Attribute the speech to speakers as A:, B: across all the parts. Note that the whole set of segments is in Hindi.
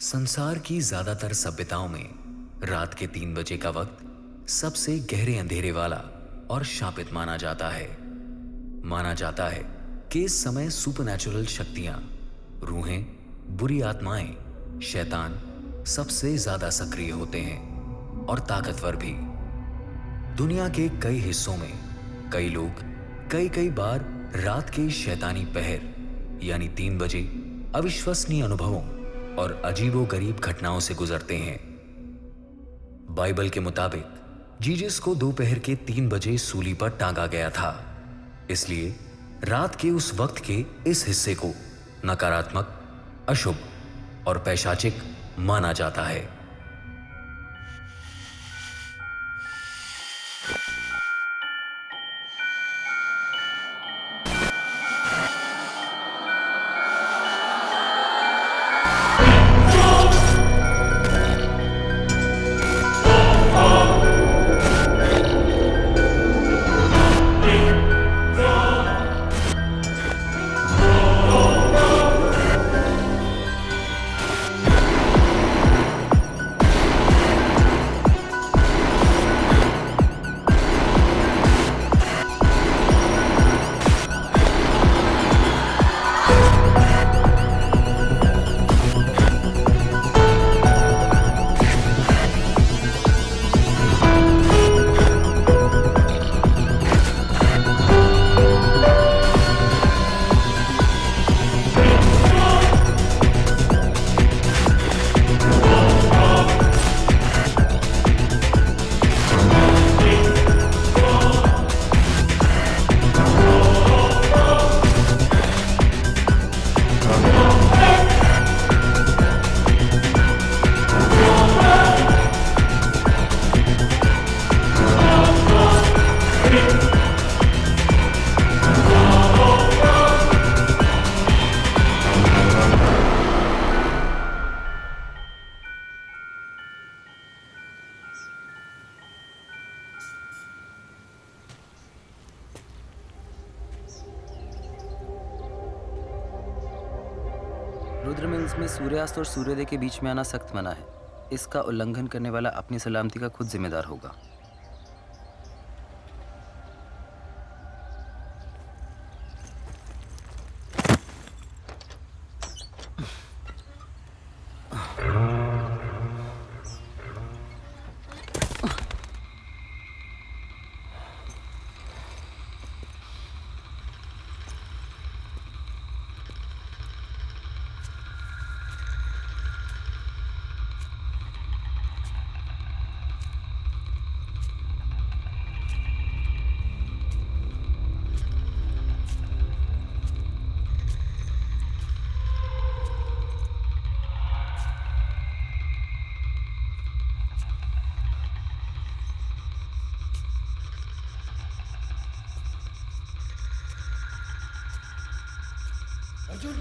A: संसार की ज्यादातर सभ्यताओं में रात के 3 बजे का वक्त सबसे गहरे अंधेरे वाला और शापित माना जाता है। माना जाता है कि इस समय सुपरनैचुरल शक्तियां, रूहें, बुरी आत्माएं, शैतान सबसे ज्यादा सक्रिय होते हैं और ताकतवर भी। दुनिया के कई हिस्सों में कई लोग कई कई बार रात के शैतानी पहर यानी 3 बजे अविश्वसनीय अनुभवों और अजीबोगरीब घटनाओं से गुजरते हैं। बाइबल के मुताबिक जीसस को दोपहर के 3 बजे सूली पर टांगा गया था। इसलिए रात के उस वक्त के इस हिस्से को नकारात्मक, अशुभ और पैशाचिक माना जाता है।
B: रुद्र मिल्स में सूर्यास्त और सूर्योदय के बीच में आना सख्त मना है। इसका उल्लंघन करने वाला अपनी सलामती का खुद जिम्मेदार होगा।
A: अर्जुन,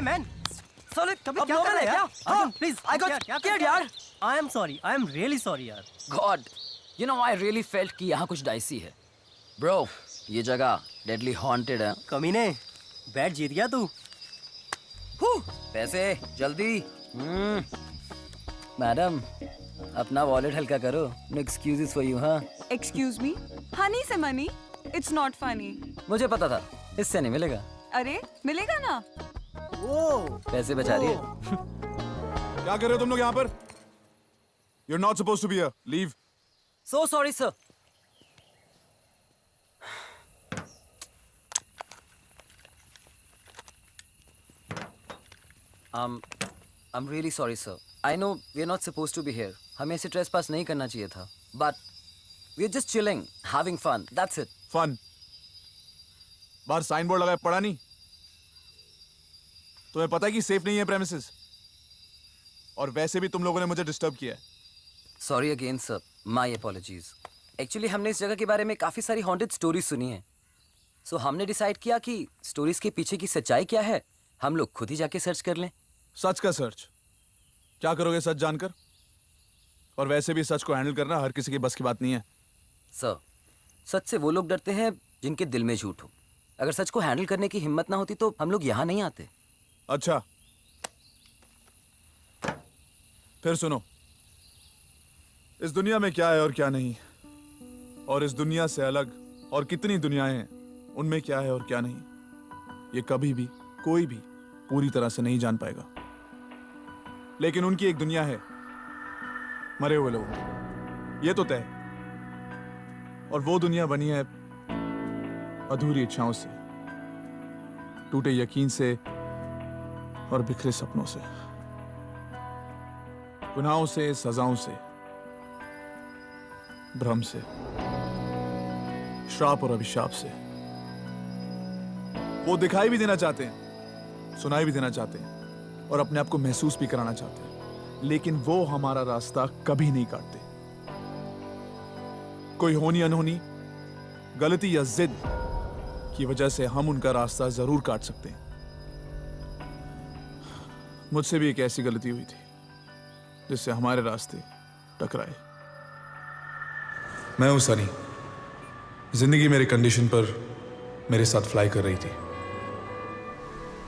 C: man.
D: साले कभी
C: अब
D: क्या
C: लोग
D: कर रहे
C: हैं
D: हैं
C: क्या? हाँ, please.
D: I got scared यार.
C: I am sorry. I am really sorry यार.
D: God, you know I really felt कि यहाँ कुछ डाइसी है. Bro, ये जगह deadly haunted है.
C: कमीने, बैट जीत गया तू.
D: पैसे जल्दी. मैडम, अपना वॉलेट हल्का करो. No excuses for you, हाँ?
E: एक्सक्यूज मी हनी से मनी इट्स नॉट फनी
D: मुझे पता था, इससे नहीं मिलेगा.
E: अरे मिलेगा ना
D: पैसे बचा रही है.
F: क्या कर रहे हो तुम लोग यहाँ पर? You're not supposed to be here. Leave.
D: So sorry, sir. I'm really sorry, sir. I know we're not supposed to be here. हमें ऐसे trespass नहीं करना चाहिए था. But we're just chilling, having fun. That's it.
F: Fun. बाहर साइन बोर्ड लगा है, पढ़ा नहीं? तुम्हें पता है कि सेफ नहीं है प्रेमिसेस? और वैसे भी तुम लोगों ने मुझे डिस्टर्ब किया है.
D: Sorry again, sir. My apologies. Actually हमने इस जगह के बारे में काफी सारी haunted stories सुनी है. So हमने डिसाइड किया कि stories के पीछे की सच्चाई क्या है, हम लोग खुद ही जाके सर्च कर लें.
F: सच का सर्च. क्या करोगे सच जानकर? और वैसे भी सच को हैंडल करना हर किसी की बस की बात नहीं है.
D: सर, सच से वो लोग डरते हैं जिनके दिल में झूठ हो. अगर सच को हैंडल करने की हिम्मत ना होती तो हम लोग यहाँ नहीं आते.
F: अच्छा, फिर सुनो. इस दुनिया में क्या है और क्या नहीं, और इस दुनिया से अलग और कितनी दुनियाएं हैं, उनमें क्या है और क्या नहीं, ये कभी भी कोई भी पूरी तरह से नहीं जान पाएगा. लेकिन उनकी एक दुनिया है, मरे हुए लोग, ये तो तय. और वो दुनिया बनी है अधूरी इच्छाओं से, टूटे यकीन से और बिखरे सपनों से, गुनाहों से, सजाओं से, भ्रम से, श्राप और अभिशाप से. वो दिखाई भी देना चाहते हैं, सुनाई भी देना चाहते हैं, और अपने आप को महसूस भी कराना चाहते हैं, लेकिन वो हमारा रास्ता कभी नहीं काटते. कोई होनी अनहोनी, गलती या जिद की वजह से हम उनका रास्ता जरूर काट सकते हैं. मुझसे भी एक ऐसी गलती हुई थी जिससे हमारे रास्ते टकराए. मैं हूं सनी. जिंदगी मेरे कंडीशन पर मेरे साथ फ्लाई कर रही थी.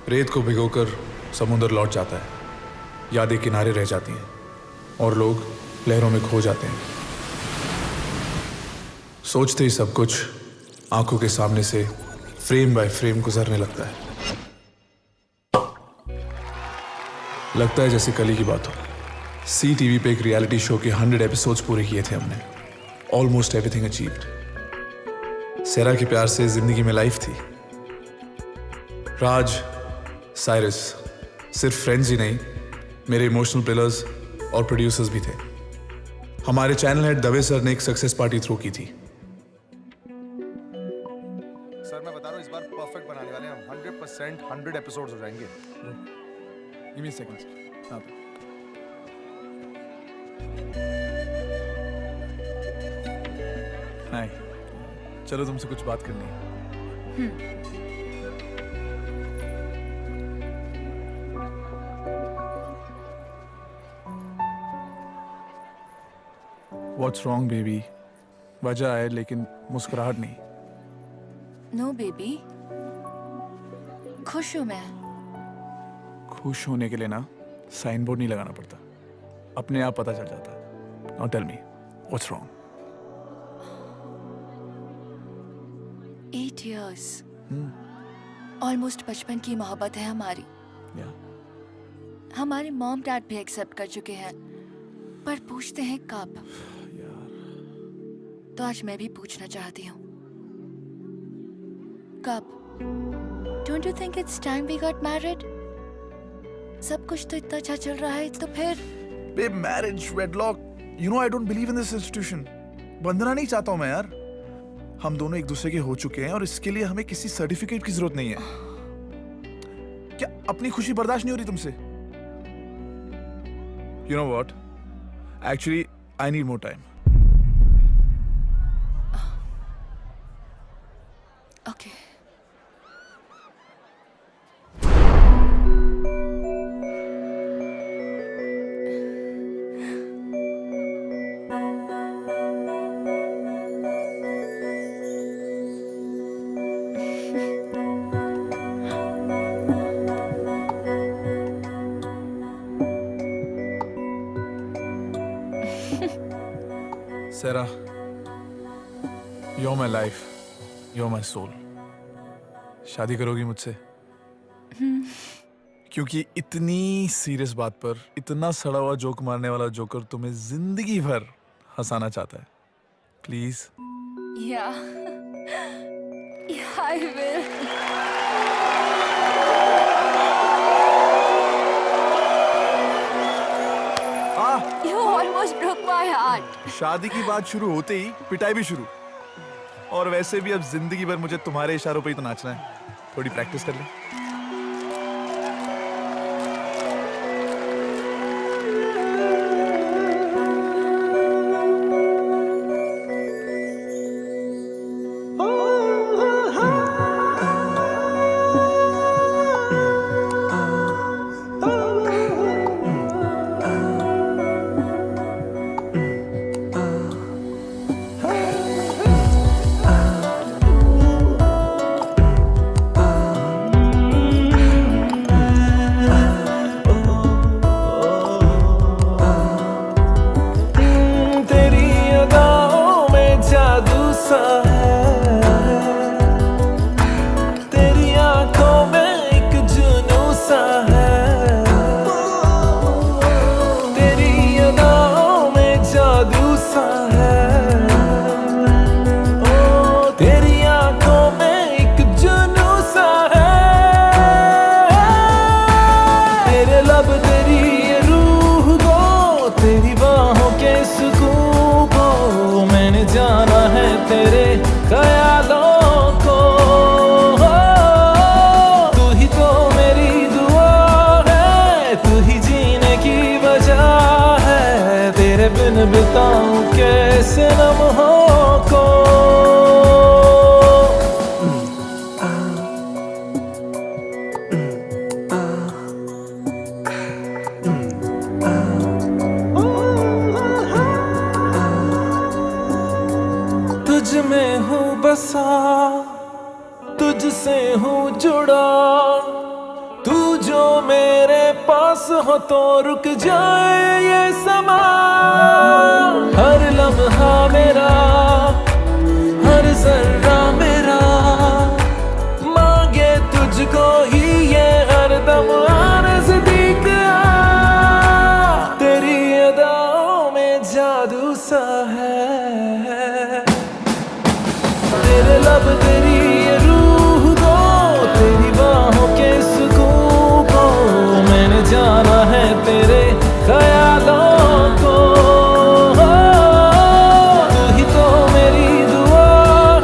F: रेत को भिगोकर समुद्र लौट जाता है, यादें किनारे रह जाती हैं और लोग लहरों में खो जाते हैं. सोचते ही सब कुछ आंखों के सामने से फ्रेम बाय फ्रेम गुजरने लगता है. लगता है जैसे कल ही की बात हो. सी टीवी पे एक रियलिटी शो के 100 एपिसोड्स पूरे किए थे हमने. Almost everything achieved. सेरा के प्यार से जिंदगी में लाइफ थी. राज, साइरस सिर्फ फ्रेंड्स ही नहीं, मेरे इमोशनल पिलर्स और प्रोड्यूसर्स भी थे. हमारे चैनल हेड दवे सर ने एक सक्सेस पार्टी थ्रो की थी.
G: सर मैं बता रहा हूँ इस बार परफेक्ट बनाने वाले हैं हम. 100% 100 एपिसोड्स हो जाएंगे.
F: Give me a second. हाय, चलो तुमसे कुछ बात करनी है. What's wrong, baby? वजह है लेकिन मुस्कुराहट नहीं.
H: नो बेबी, खुश हूं मैं.
F: खुश होने के लिए ना साइन बोर्ड नहीं लगाना पड़ता, अपने आप पता चल जाता है. Now tell me, what's wrong?
H: 8 years. Almost बचपन की मोहब्बत है हमारी.
F: Yeah.
H: हमारे मॉम डैड भी एक्सेप्ट कर चुके हैं, पर पूछते हैं कब. तो आज मैं भी पूछना चाहती हूँ, कब? Don't you think it's time we got married? सब कुछ तो इतना अच्छा चल रहा है, तो फिर
F: Babe, marriage, wedlock, you know I don't believe in this institution. बंधना नहीं चाहता हूँ मैं यार. हम दोनों एक दूसरे के हो चुके हैं और इसके लिए हमें किसी सर्टिफिकेट की जरूरत नहीं है. क्या अपनी खुशी बर्दाश्त नहीं हो रही तुमसे? You know what? Actually, I need more time.
H: okay.
F: Sarah, you're my life, you're my soul. शादी करोगी मुझसे? क्योंकि इतनी सीरियस बात पर इतना सड़ा हुआ जोक मारने वाला जोकर तुम्हें जिंदगी भर हंसाना चाहता है. Please.
H: Yeah. Yeah, I will. You almost broke my heart.
F: शादी की बात शुरू होते ही पिटाई भी शुरू. और वैसे भी अब जिंदगी भर मुझे तुम्हारे इशारों पे ही तो नाचना है. थोड़ी प्रैक्टिस कर ले.
I: बताऊं कैसे लम्हों को. तुझ में हूँ बसा, तुझसे हूँ जुड़ा. तू जो मेरे पास हो तो रुक जाए ये समा. हर लम्हा मेरा, हर जर्रा मेरा मांगे तुझको ही ये हरदम नजदीक आ. तेरी अदाओं में जादू सा है. तेरे लब, तेरी ये रूह को, तेरी बाहों के सुकून को मैंने जाना है तेरे ख्यालों को. तू ही तो मेरी दुआ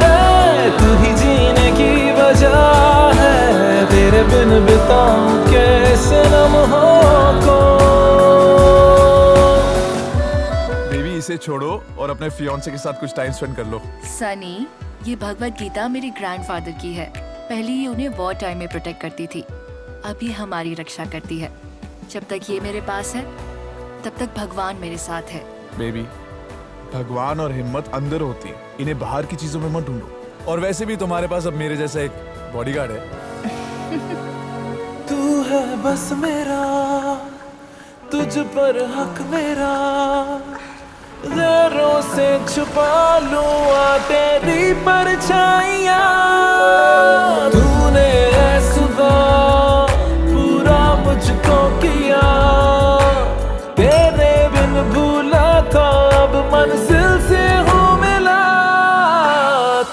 I: है, तू ही जीने की वजह है. तेरे बिन बिताऊं कैसे लम्हों को.
F: बेबी इसे छोड़ो और अपने फियांसे के साथ कुछ टाइम स्पेंड कर लो.
H: सनी, ये भगवत गीता मेरे ग्रैंडफादर की है. पहले ये उन्हें वॉर टाइम में प्रोटेक्ट करती थी, अभी हमारी रक्षा करती है. जब तक ये मेरे पास है तब तक भगवान मेरे साथ है.
F: बेबी, भगवान और हिम्मत अंदर होती है, इन्हें बाहर की चीजों में मत ढूंढो. और वैसे भी तुम्हारे पास अब मेरे जैसा एक बॉडीगार्ड है.
I: तू है बस मेरा, तुझ पर हक मेरा. गैरों से छुपा लूं आ तेरी परछाइयां. तूने है सुबह पूरा मुझको किया. तेरे बिन भूला था अब मंजिल से हूँ मिला.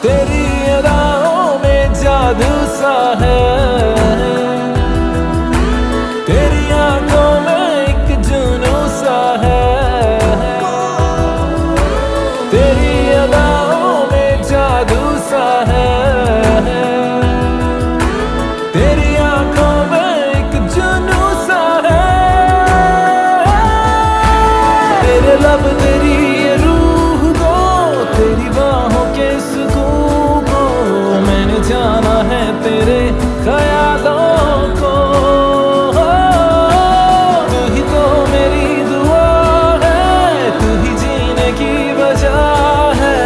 I: तेरी अदाओं में जादू सा है. तेरी आंखों में एक जुनून सा है. तेरी अदाओं में जादू सा है. तेरी आंखों में एक जुनून सा है. तेरे लब, तेरी ये रूह को, तेरी बाहों के सुकून को मैंने जाना है तेरे ख्यालों को. तू ही तो मेरी दुआ है, तू ही जीने की वजह है.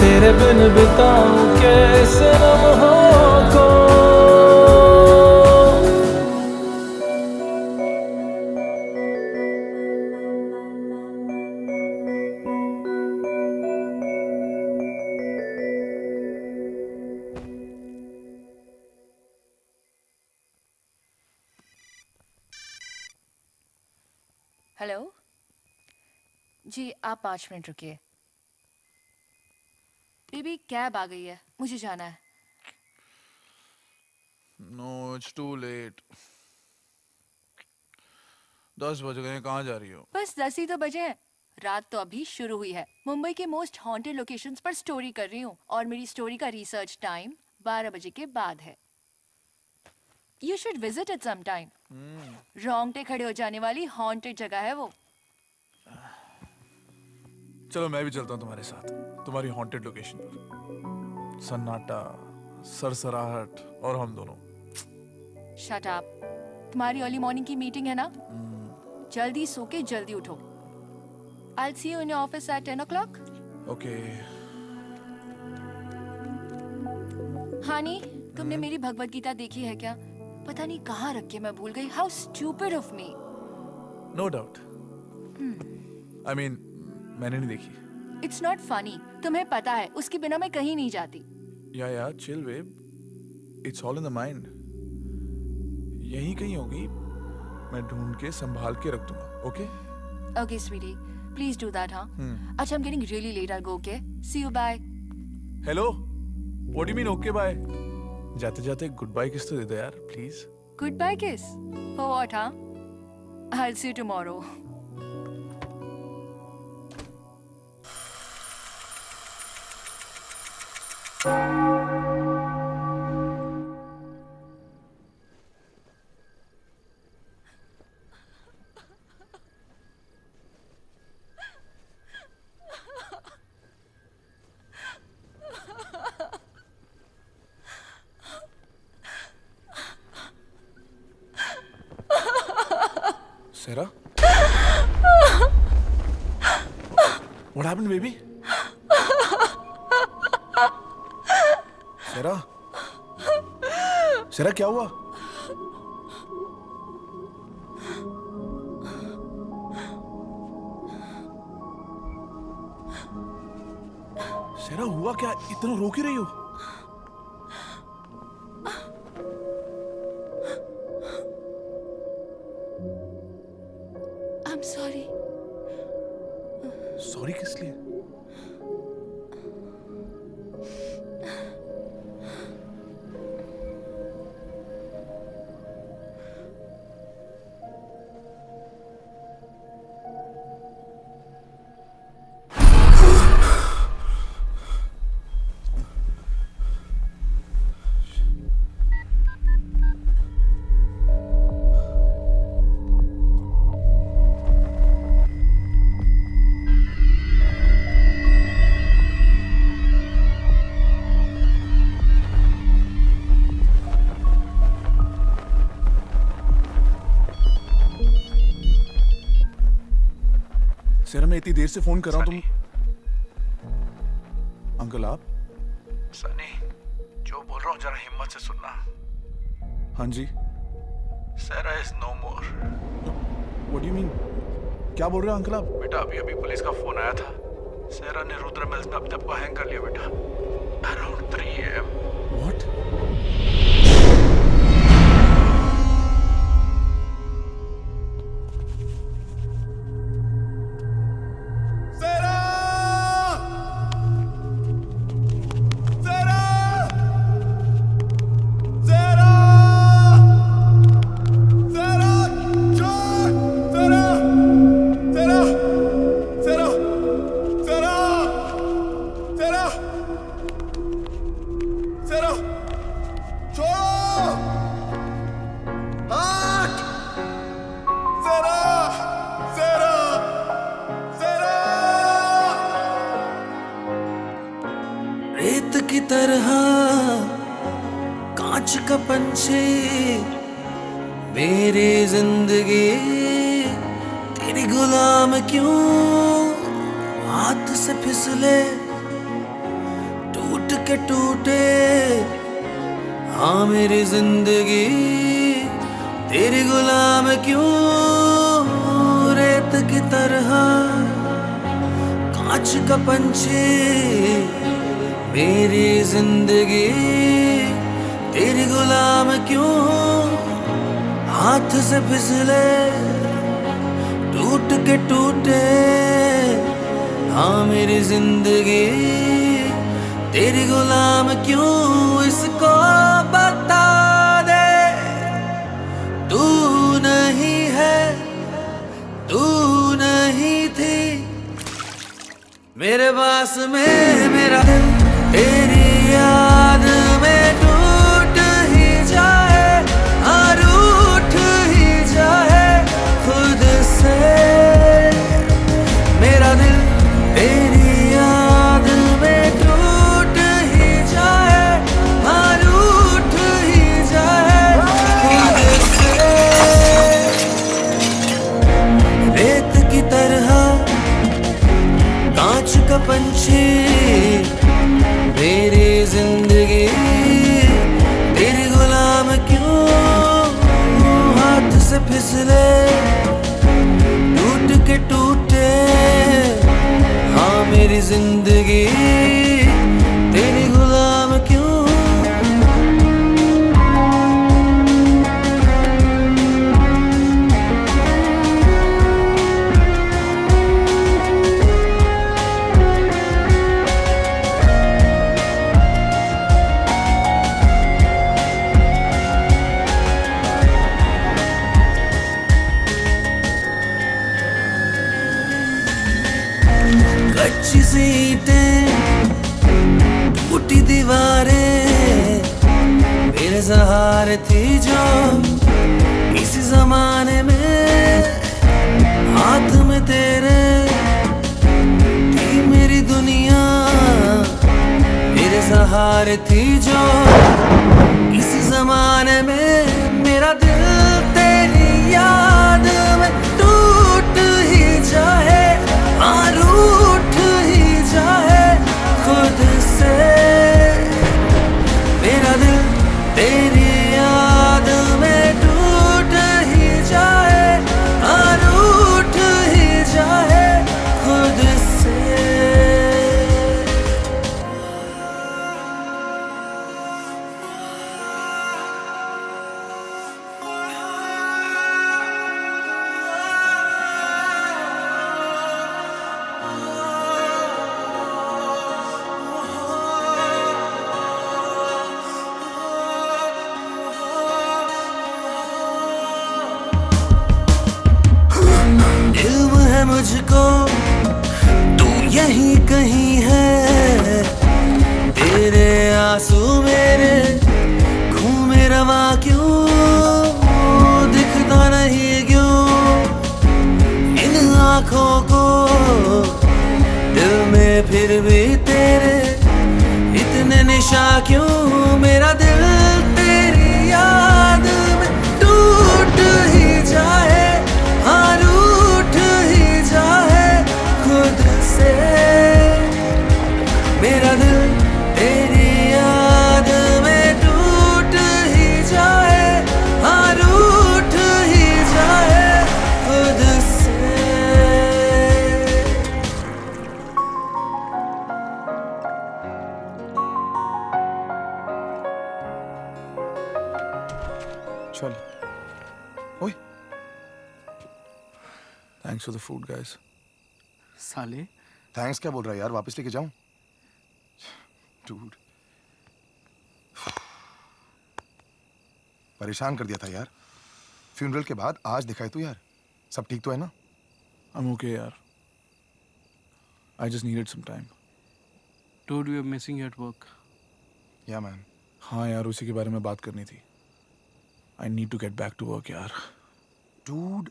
I: तेरे बिन बिताऊं कैसे लम्हों को.
H: हेलो जी, आप 5 मिनट रुकिए। बेबी कैब आ गई है, मुझे जाना है।
F: No it's to late. 10 बज गए, कहाँ जा रही हो?
H: बस 10 ही तो बजे हैं। रात तो अभी शुरू हुई है। मुंबई के मोस्ट हॉन्टेड लोकेशंस पर स्टोरी कर रही हूँ और मेरी स्टोरी का रिसर्च टाइम 12 बजे के बाद है। You should visit it some time. रोंगटे खड़े हो जाने वाली हॉन्टेड जगह है वो।
F: चलो मैं भी चलता हूँ तुम्हारे साथ, तुम्हारी हॉन्टेड लोकेशन पर। सन्नाटा, सरसराहट और हम दोनों।
H: Shut up. तुम्हारी अर्ली मॉर्निंग की मीटिंग है ना? जल्दी सो के जल्दी उठो। I'll see you in your office at 10 o'clock.
F: Okay.
H: हानी, तुमने मेरी भगवत गीता देखी है क्या? पता नहीं कहाँ रख के मैं भूल गई। How stupid of me.
F: No doubt. I mean, मैंने नहीं देखी।
H: It's not funny. तुम्हें पता है, उसके बिना मैं कहीं नहीं जाती।
F: या chill babe, it's all in the mind. यहीं कहीं होगी, मैं ढूंढ के संभाल के रख दूंगा। Okay?
H: Okay, sweetie. Please do that, huh? अच्छा, I'm getting really late. I'll go, okay? See you, bye.
F: Hello, what do you mean okay bye? जाते जाते गुड बाय किस तो दे दो यार, please.
H: Goodbye kiss. For what, huh? I'll see you tomorrow.
F: Sarah? What happened, baby? Sarah? Sarah, क्या हुआ? Sarah, हुआ क्या? इतना रो क्यों रही हो?
H: I'm sorry.
F: सॉरी किस लिए? सर मैं इतनी देर से फोन कर रहा हूँ, तुम अंकल आप?
J: सनी, जो बोल रहा हूँ जरा हिम्मत से सुनना।
F: हाँ जी।
J: Sarah is no more.
F: What do you mean? क्या बोल रहे हो अंकल आप?
J: बेटा अभी अभी पुलिस का फोन आया था। Sarah ने रुद्र मिल्स में अपने आप को हैंग कर लिया बेटा। Around 3 AM.
F: What?
I: रेत की तरह कांच का पंछी मेरी जिंदगी तेरी गुलाम क्यों हाथ से फिसले टूट के टूटे हाँ मेरी जिंदगी तेरी गुलाम क्यों रेत की तरह कांच का पंछी मेरी जिंदगी तेरी गुलाम क्यों हाथ से फिसले टूट टूट के टूटे हाँ मेरी जिंदगी तेरी गुलाम क्यों इसको बता दे तू नहीं है तू नहीं थी मेरे पास में मेरा दिल तेरी याद में टूट ही जाए और रूठ ही जाए खुद से मेरा दिल तेरी याद में टूट ही जाए और रूठ ही जाए खुद से रेत की तरह कांच का पंछी मेरी जिंदगी तेरी गुलाम क्यों हाथ से फिसले टूट के टूटे हाँ मेरी जिंदगी तेरी गुलाम क्यों कच्ची सीटें टूटी दीवारें मेरे सहारे थी जो किसी जमाने में हाथ में तेरे थी मेरी दुनिया मेरे सहारे थी जो किसी जमाने में मेरा दिल तेरी याद में टूट ही जाए रूठ ही जाए खुद से मेरा दिल तेरी याद में टूट ही जाए रूठ ही जाए खुद से मुझको तू यहीं कहीं है तेरे आंसू मेरे घूमे रवा क्यों दिखता नहीं क्यों इन आंखों को दिल में फिर भी तेरे इतने निशा क्यों मेरा दिल तेरी याद में टूट ही जाए हाँ रूठ ही जाए खुद से मेरा दिल तेरी याद में टूट ही जाए हाँ रूठ ही जाए खुद से
F: चल ओए thanks for the food guys
C: साले
G: थैंक्स क्या बोल रहा है यार वापस लेके जाऊं डूड परेशान कर दिया था यार फ्यूनरल के बाद आज दिखाई तो यार सब ठीक तो है ना
F: I'm okay यार I just needed some time
J: Dude, we are missing you at work.
G: या मैन
F: हाँ यार उसी के बारे में बात करनी थी I need to get back to work यार
G: डूड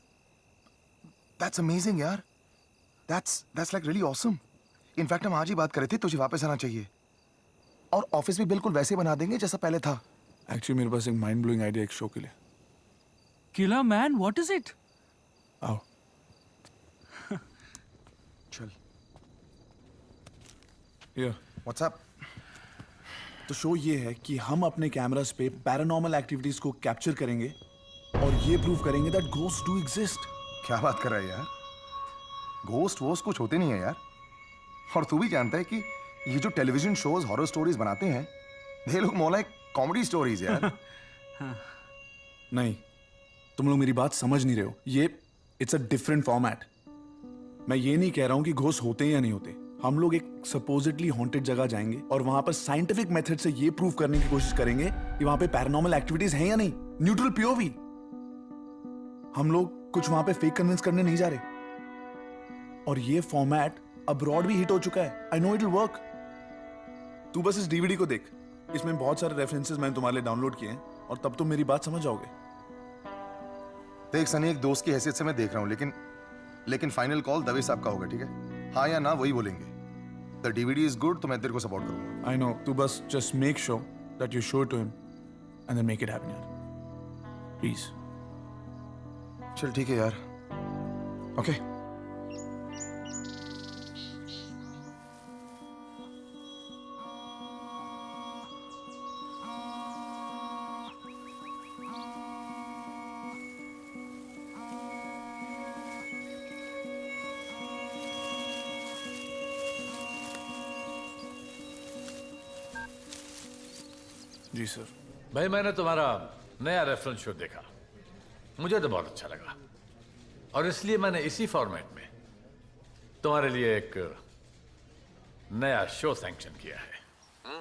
G: दैट्स अमेजिंग यार that's like really awesome in fact हम आज ही बात कर रहे थे तुझे वापस आना चाहिए और ऑफिस भी बिल्कुल वैसे बना देंगे जैसा पहले था
F: एक्चुअली मेरे पास एक माइंड ब्लोइंग आइडिया एक शो के लिए
J: Killer man, what is it?
F: आओ
G: चल
F: या
G: व्हाट्स अप
F: तो शो ये है कि हम अपने कैमरास पे पैरानॉर्मल एक्टिविटीज को कैप्चर करेंगे और ये प्रूव करेंगे दैट घोस्ट डू एग्जिस्ट
G: क्या बात कर रहा है यार घोस्ट वोस्ट कुछ होते नहीं है यार और तू भी जानता है कि ये जो टेलीविजन शोज हॉरर स्टोरीज बनाते हैं ये लोग मोर लाइक कॉमेडी स्टोरीज यार
F: नहीं तुम लोग मेरी बात समझ नहीं रहे हो ये इट्स अ डिफरेंट फॉर्मेट मैं ये नहीं कह रहा हूँ कि घोस्ट होते हैं या नहीं होते। हम लोग एक सपोजिटली हॉन्टेड जगह जाएंगे और वहां पर साइंटिफिक मेथड से ये प्रूव करने की कोशिश करेंगे कि वहां पे पैरानॉर्मल एक्टिविटीज हैं या नहीं। Neutral POV. हम लोग कुछ वहां पे फेक कन्विंस करने नहीं जा रहे। और ये फॉर्मेट अब्रॉड भी हिट हो चुका है। I know it will work. तू बस इस डीवीडी को देख, इसमें बहुत सारे रेफरेंसेस मैंने तुम्हारे लिए डाउनलोड किए हैं और तब तुम मेरी बात समझ जाओगे।
G: देख सनी, एक दोस्त की हैसियत से मैं देख रहा हूँ, लेकिन फाइनल कॉल दवे साहब का होगा, ठीक है? हाँ या ना वही बोलेंगे। द डीवीडी इज गुड तो मैं तेरे को सपोर्ट करूंगा।
F: आई नो, तू बस just make sure that you show it to him and then make it happen यार, प्लीज।
G: चल ठीक है यार, ओके।
F: जी सर।
K: भाई मैंने तुम्हारा नया रेफरेंस शो देखा, मुझे तो बहुत अच्छा लगा और इसलिए मैंने इसी फॉर्मेट में तुम्हारे लिए एक नया शो सैंक्शन किया है।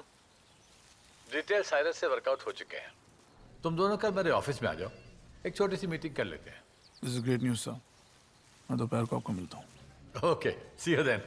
K: डिटेल साइरस से वर्कआउट हो चुके हैं। तुम दोनों कल मेरे ऑफिस में आ जाओ, एक छोटी सी मीटिंग कर लेते हैं।
F: This is great news sir. मैं दोपहर को आपको मिलता हूँ।
K: Okay, see you then.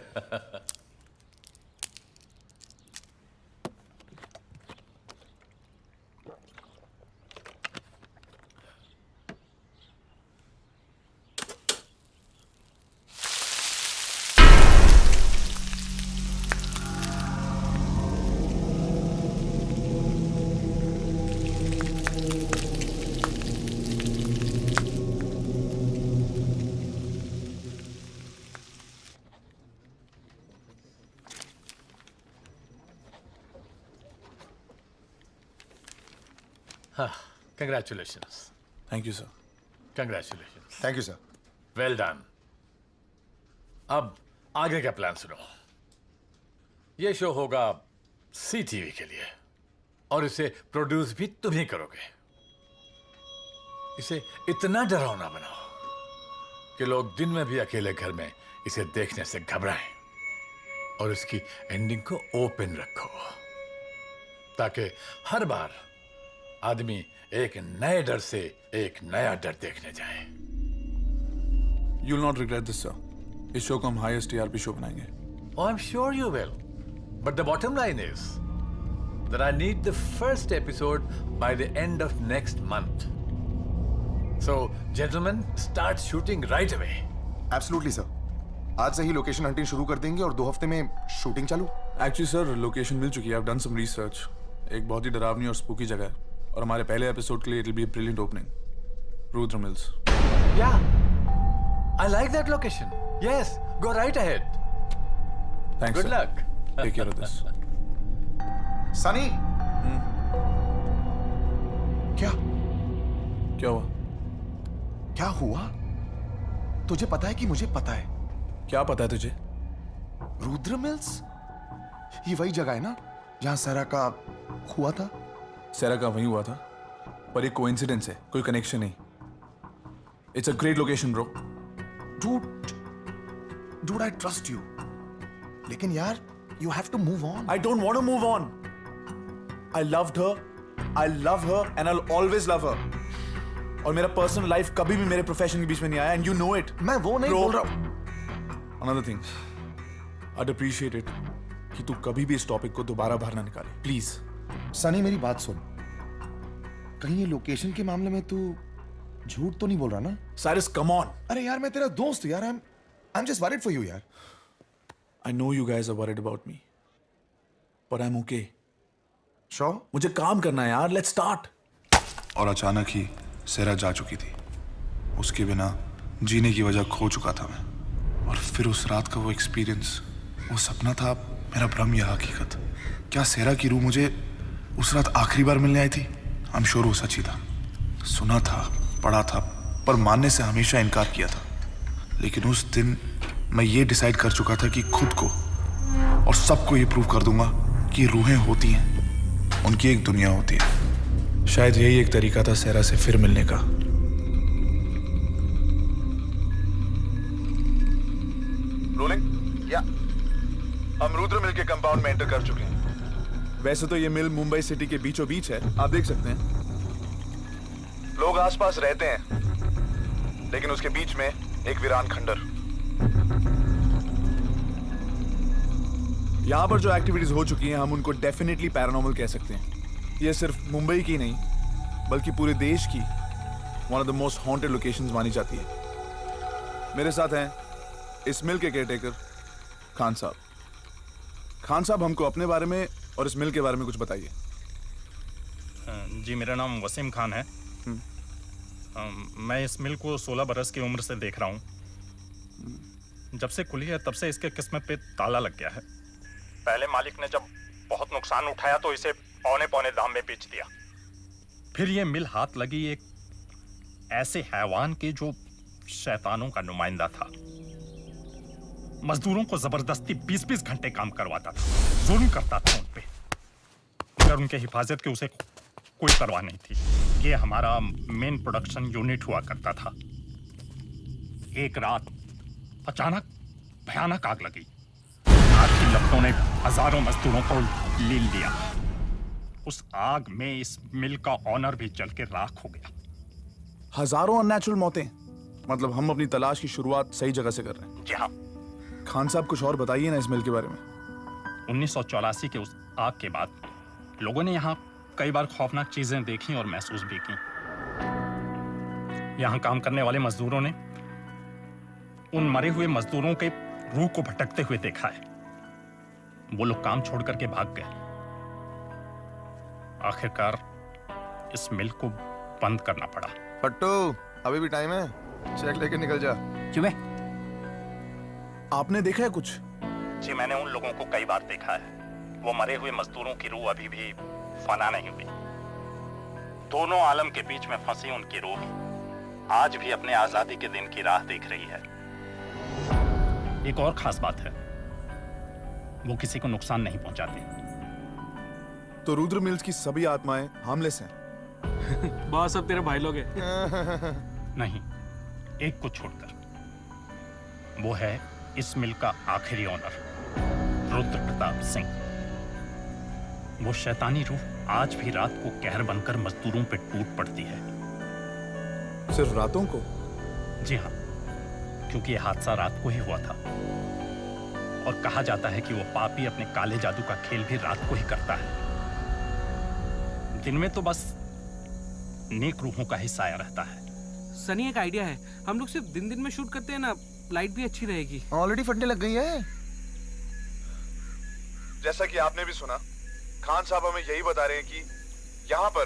K: Congratulations.
F: Thank you sir.
K: Congratulations.
G: Thank you sir.
K: Well done. अब आगे का प्लान सुनो। ये शो होगा CTV के लिए और इसे प्रोड्यूस भी तुम ही करोगे। इसे इतना डरावना बनाओ कि लोग दिन में भी अकेले घर में इसे देखने से घबराएं और इसकी एंडिंग को ओपन रखो ताकि हर बार आदमी एक नए डर से एक नया डर देखने जाए।
F: You will not regret this sir. इस शो को हम हाईएस्ट टीआरपी शो बनाएंगे।
K: Oh, I'm sure you will. But the bottom line is that I need the first episode by the end of next month. So, gentlemen, start shooting right away.
G: Absolutely sir. आज से ही लोकेशन हंटिंग शुरू कर देंगे और 2 हफ्ते में शूटिंग चालू।
F: एक्चुअली सर लोकेशन मिल चुकी है। I have done some research. एक बहुत ही डरावनी और स्पूकी जगह है और हमारे पहले एपिसोड के लिए it will be a brilliant opening. Rudra Mills.
K: Yeah, I like that location. Yes, go right ahead.
F: Thanks.
K: Good luck.
F: Take care of this.
G: Sunny. क्या
F: क्या हुआ?
G: क्या हुआ? तुझे पता है कि मुझे पता है?
F: क्या पता है तुझे?
G: रुद्र मिल्स ये वही जगह है ना जहां सारा का हुआ था?
F: सैरा का वहीं हुआ था पर एक कोइंसिडेंस है, कोई कनेक्शन नहीं। It's a great location bro.
G: Dude, I trust you. लेकिन यार, you have to move on.
F: I don't want to move on. I loved her, I love her, and I'll always love her. और मेरा पर्सनल लाइफ कभी भी मेरे प्रोफेशन के बीच में नहीं आया, and you know it.
G: मैं वो नहीं
F: Bro.
G: बोल रहा हूँ।
F: Another thing, I'd appreciate it कि तू कभी भी इस टॉपिक को दोबारा बाहर ना निकाले, प्लीज।
G: सनी मेरी बात सुन, कहीं ये लोकेशन के मामले में तू झूठ तो नहीं बोल रहा ना?
F: Cyrus, come on.
G: अरे यार मैं तेरा दोस्त हूँ यार। I'm just worried for you यार।
F: I know you guys are worried about me, but I'm okay.
G: Sure?
F: मुझे काम करना है यार, let's start.
L: और अचानक ही सेरा जा चुकी थी। उसके बिना जीने की वजह खो चुका था मैं। और फिर उस रात का वो एक्सपीरियंस, वो सपना था मेरा भ्रम या हकीकत? क्या सेरा की रूह मुझे उस रात आखिरी बार मिलने आई थी? आई एम श्योर वो सच ही था। सुना था, पढ़ा था, पर मानने से हमेशा इनकार किया था। लेकिन उस दिन मैं ये डिसाइड कर चुका था कि खुद को और सबको ये प्रूव कर दूंगा कि रूहें होती हैं, उनकी एक दुनिया होती है।
F: शायद यही एक तरीका था सेरा से फिर मिलने का। हम रुद्र मिल के कंपाउंड में एंटर कर चुके हैं। वैसे तो ये मिल मुंबई सिटी के बीचों बीच है, आप देख सकते हैं। लोग आसपास रहते हैं, लेकिन उसके बीच में एक वीरान खंडर। यहां पर जो एक्टिविटीज हो चुकी हैं हम उनको डेफिनेटली पैरानॉर्मल कह सकते हैं। ये सिर्फ मुंबई की नहीं बल्कि पूरे देश की one of the most haunted locations मानी जाती है। मेरे साथ हैं इस मिल के केयरटेकर खान साहब। खान साहब, हमको अपने बारे में और इस मिल के बारे में कुछ बताइए।
M: जी, मेरा नाम वसीम खान है। मैं इस मिल को 16 बरस की उम्र से देख रहा हूँ। जब से खुली है तब से इसके किस्मत पे ताला लग गया है। पहले मालिक ने जब बहुत नुकसान उठाया तो इसे पौने पौने दाम में बेच दिया। फिर ये मिल हाथ लगी एक ऐसे हैवान के जो शैतानों का नुमाइंदा था। मजदूरों को जबरदस्ती 20-20 घंटे काम करवाता था, जुल्म करता था उन पे, मगर उनके हिफाजत की उसे कोई परवाह नहीं थी। ये हमारा मेन प्रोडक्शन यूनिट हुआ करता था। एक रात अचानक भयानक आग लगी। आग की लपटों ने हजारों मजदूरों को लील लिया। उस आग में इस मिल का ऑनर भी जल के राख हो गया।
F: हजारों अननेचुरल मौतें, मतलब हम अपनी तलाश की शुरुआत सही जगह से कर रहे हैं।
M: जी हाँ।
F: खान साहब, कुछ और बताइए ना इस मिल के बारे में।
M: 1984 के उस आग के बाद लोगों ने यहाँ कई बार खौफनाक चीजें देखी और महसूस भी की। यहाँ काम करने वाले मजदूरों ने उन मरे हुए मजदूरों के रूह को भटकते हुए देखा है। वो लोग काम छोड़ करके भाग गए। आखिरकार इस मिल को बंद करना पड़ा।
G: पट्टू, अभी भी टाइम है, चेक लेके निकल जा।
C: चुपे।
F: आपने देखा है कुछ?
M: जी, मैंने उन लोगों को कई बार देखा है। वो मरे हुए मजदूरों की रूह अभी भी फना नहीं हुई। दोनों आलम के बीच में फंसी उनकी रूह आज भी अपने आजादी के दिन की राह देख रही है। एक और खास बात है, वो किसी को नुकसान नहीं पहुंचाती।
F: तो रुद्र मिल्स की सभी आत्माएं हार्मलेस हैं।
J: बॉस, सब तेरे भाई लोग हैं।
M: नहीं, एक को छोड़कर। वो है इस मिल का आखिरी ऑनर, रुद्र प्रताप सिंह। वो शैतानी रूह आज भी रात को कहर बनकर मजदूरों पे टूट पड़ती है।
F: सिर्फ रातों को?
M: जी हाँ, क्योंकि यह हादसा रात को ही हुआ था और कहा जाता है कि वो पापी अपने काले जादू का खेल भी रात को ही करता है। दिन में तो बस नेक रूहों का ही साया रहता है।
J: सनी, एक आइडिया है। हम लोग सिर्फ दिन दिन में शूट करते हैं ना, लाइट भी अच्छी रहेगी।
G: ऑलरेडी फटने लग गई है।
F: जैसा कि आपने भी सुना, खान साहब हमें यही बता रहे हैं कि यहाँ पर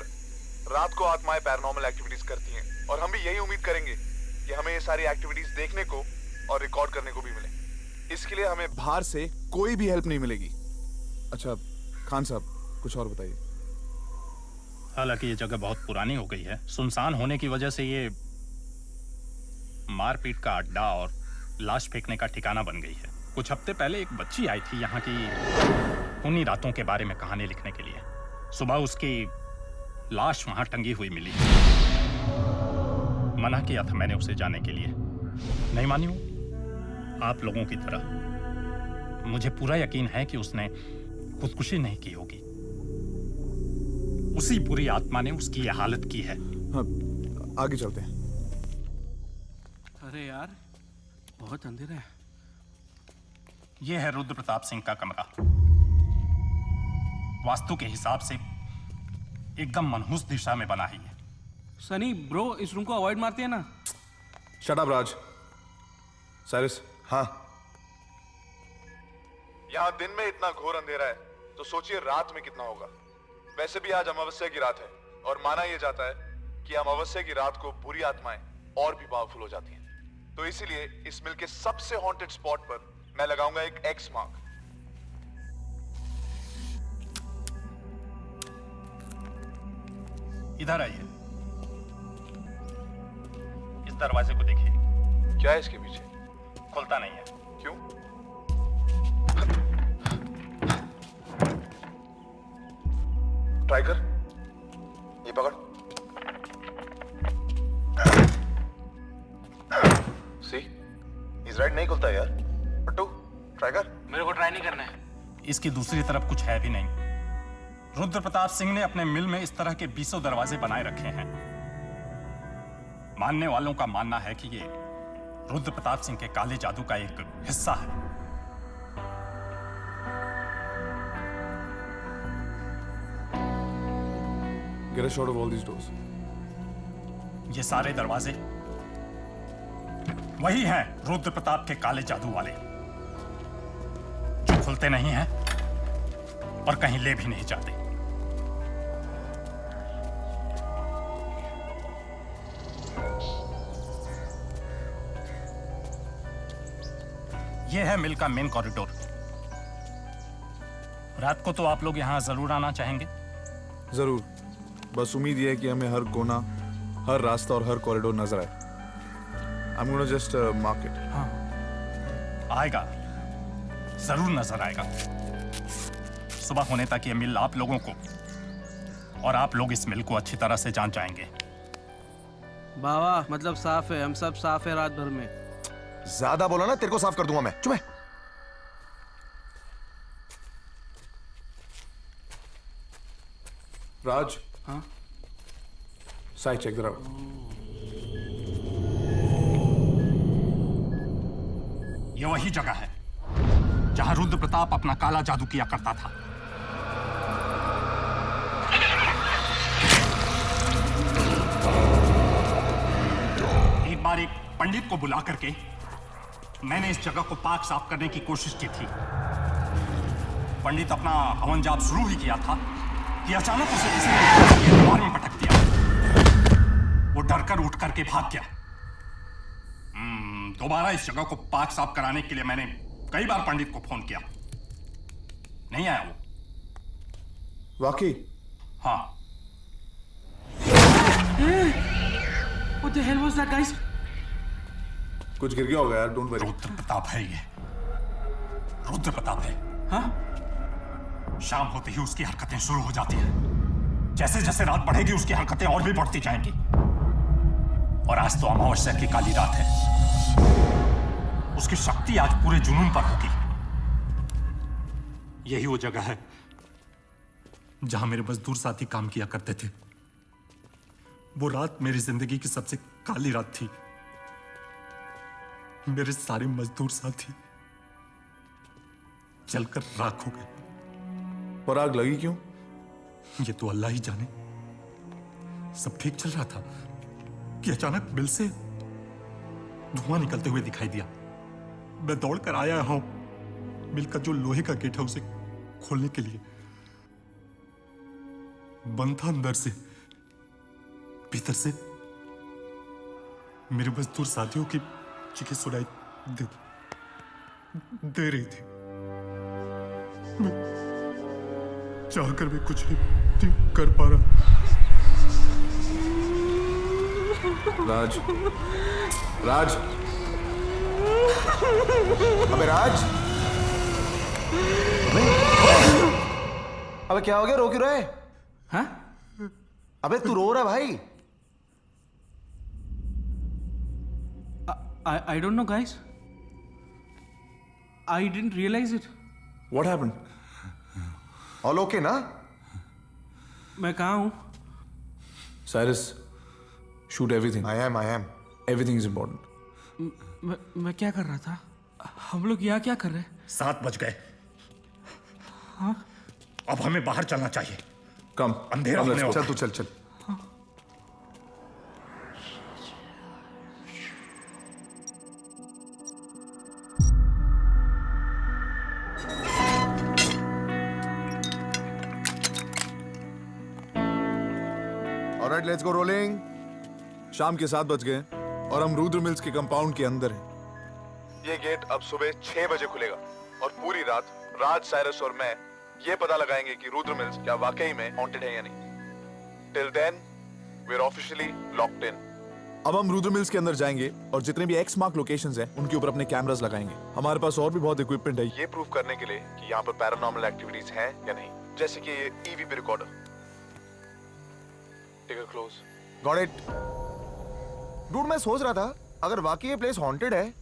F: रात को आत्माएं पैरानॉर्मल एक्टिविटीज करती हैं और हम भी यही उम्मीद करेंगे कि हमें ये सारी एक्टिविटीज देखने को और रिकॉर्ड करने को भी मिले। इसके लिए हमें बाहर से कोई भी हेल्प नहीं मिलेगी। अच्छा खान साहब, कुछ और बताइए।
M: हालांकि ये जगह बहुत पुरानी हो गई है, सुनसान होने की वजह से ये मारपीट का अड्डा और लाश फेंकने का ठिकाना बन गई है। कुछ हफ्ते पहले एक बच्ची आई थी यहाँ की उन्हीं रातों के बारे में कहानी लिखने के लिए। सुबह उसकी लाश वहां टंगी हुई मिली। मना किया था मैंने उसे जाने के लिए, नहीं मानी हूं। आप लोगों की तरह मुझे पूरा यकीन है कि उसने खुदकुशी नहीं की होगी। उसी बुरी आत्मा ने उसकी यह हालत की है।
F: हाँ, आगे चलते हैं।
J: अरे यार, बहुत अंधेरा है।
M: यह है रुद्र प्रताप सिंह का कमरा। वास्तु के हिसाब से एकदम मनहूस दिशा में बना है।
J: सनी ब्रो, इस रूम को अवॉइड मारते हैं ना।
F: शट अप राज। साइरस।
G: हाँ,
F: यहाँ दिन में इतना घोर अंधेरा है तो सोचिए रात में कितना होगा। वैसे भी आज अमावस्या की रात है और माना यह जाता है कि अमावस्या की रात को बुरी आत्माएं और भी पावरफुल हो जाती हैं। तो इसीलिए इस मिल के सबसे हॉन्टेड स्पॉट पर मैं लगाऊंगा एक एक्स मार्क।
M: इधर आइए, इस दरवाजे को देखिए।
F: क्या है इसके पीछे?
M: खुलता नहीं है।
F: क्यों? ट्राई कर, ये पकड़। सी, इस राइट नहीं खुलता यार। पट्टू, ट्राई कर।
J: मेरे को ट्राई नहीं करना है।
M: इसकी दूसरी तरफ कुछ है भी नहीं। रुद्र प्रताप सिंह ने अपने मिल में इस तरह के 20 दरवाजे बनाए रखे हैं। मानने वालों का मानना है कि ये रुद्र प्रताप सिंह के काले जादू का एक हिस्सा है।
F: Get a shot of all these doors.
M: ये सारे दरवाजे वही हैं रुद्र प्रताप के काले जादू वाले, जो खुलते नहीं हैं और कहीं ले भी नहीं जाते। यह है मिल का मेन कॉरिडोर। रात को तो आप लोग यहां जरूर आना चाहेंगे।
F: जरूर, बस उम्मीद ये है कि हमें हर कोना, हर रास्ता और हर कॉरिडोर नजर आए। I'm gonna just mark it.
M: हाँ, आएगा, जरूर नजर आएगा। सुबह होने तक ये मिल आप लोगों को और आप लोग इस मिल को अच्छी तरह से जान जाएंगे।
C: बाबा मतलब साफ है, हम सब साफ है रात भर में।
G: ज्यादा बोला ना, तेरे को साफ कर दूंगा मैं। चुप है।
F: Raj.
C: हाँ?
F: Sai, check that out.
M: ये वही जगह है जहां रुद्र प्रताप अपना काला जादू किया करता था। एक बार एक पंडित को बुला करके मैंने इस जगह को पाक साफ करने की कोशिश की थी। पंडित अपना हवन जाप शुरू ही किया था कि अचानक उसे किसी ने दीवार में पटक दिया। वो डरकर उठ करके भाग गया। दोबारा इस जगह को पाक साफ कराने के लिए मैंने कई बार पंडित को फोन किया, नहीं आया वो।
F: वाकई?
M: हाँ।
C: What the hell was that, guys?
F: कुछ गिर गया होगा यार, डोंट वरी।
M: रुद्र प्रताप है ये, रुद्र प्रताप है।
C: हाँ?
M: शाम होते ही उसकी हरकतें शुरू हो जाती हैं। जैसे जैसे रात बढ़ेगी उसकी हरकतें और भी बढ़ती जाएंगी। और आज तो अमावस्या की काली रात है। उसकी शक्ति आज पूरे जुनून पर होगी। यही वो जगह है जहां मेरे मजदूर साथी काम किया करते थे। वो रात मेरी जिंदगी की सबसे काली रात थी। मेरे सारे मजदूर साथी जलकर राख हो गए।
F: और आग लगी क्यों?
M: ये तो अल्लाह ही जाने। सब ठीक चल रहा था कि अचानक मिल से धुआं निकलते हुए दिखाई दिया। मैं दौड़कर आया हूं मिल का जो लोहे का गेट है उसे खोलने के लिए। बंद था अंदर से, भीतर से मेरे मजदूर साथियों की चीखें सुनाई दे रही थी। मैं चाहकर भी कुछ नहीं कर पा रहा।
F: राज, राज,
G: अबे राज, अबे क्या हो गया? रो क्यों रहा है?
C: हाँ?
G: अबे तू रो रहा है भाई?
C: I don't know, guys. I didn't realize it.
F: What happened?
G: All okay ना?
C: मैं कहाँ हूँ?
F: Cyrus, shoot everything.
G: I am.
F: Everything is important.
C: मैं क्या कर रहा था? हम लोग यहाँ क्या कर रहे हैं?
M: 7 बज गए।
C: हाँ?
M: अब हमें बाहर चलना चाहिए।
F: Come.
M: अंधेरा होने वाला।
G: चल तू चल। Alright, let's go rolling.
F: शाम के 7 बज गए और हम रुद्र मिल्स के कंपाउंड के अंदर हैं। ये गेट अब सुबह 6 बजे खुलेगा और पूरी रात राज, साइरस और मैं ये पता लगाएंगे कि रुद्र मिल्स क्या वाकई में हॉन्टेड है या नहीं। Till then we are officially locked in. अब हम रुद्र मिल्स के अंदर जाएंगे और जितने भी एक्स मार्क लोकेशंस हैं उनके ऊपर अपने कैमरास लगाएंगे। हमारे पास और भी बहुत इक्विपमेंट है ये प्रूव करने के लिए कि यहाँ पर पैरानॉर्मल एक्टिविटीज हैं या नहीं, जैसे कि ये EVP recorder. Take a close.
G: Got it. Dude, मैं सोच रहा था अगर वाकई ये प्लेस हॉन्टेड है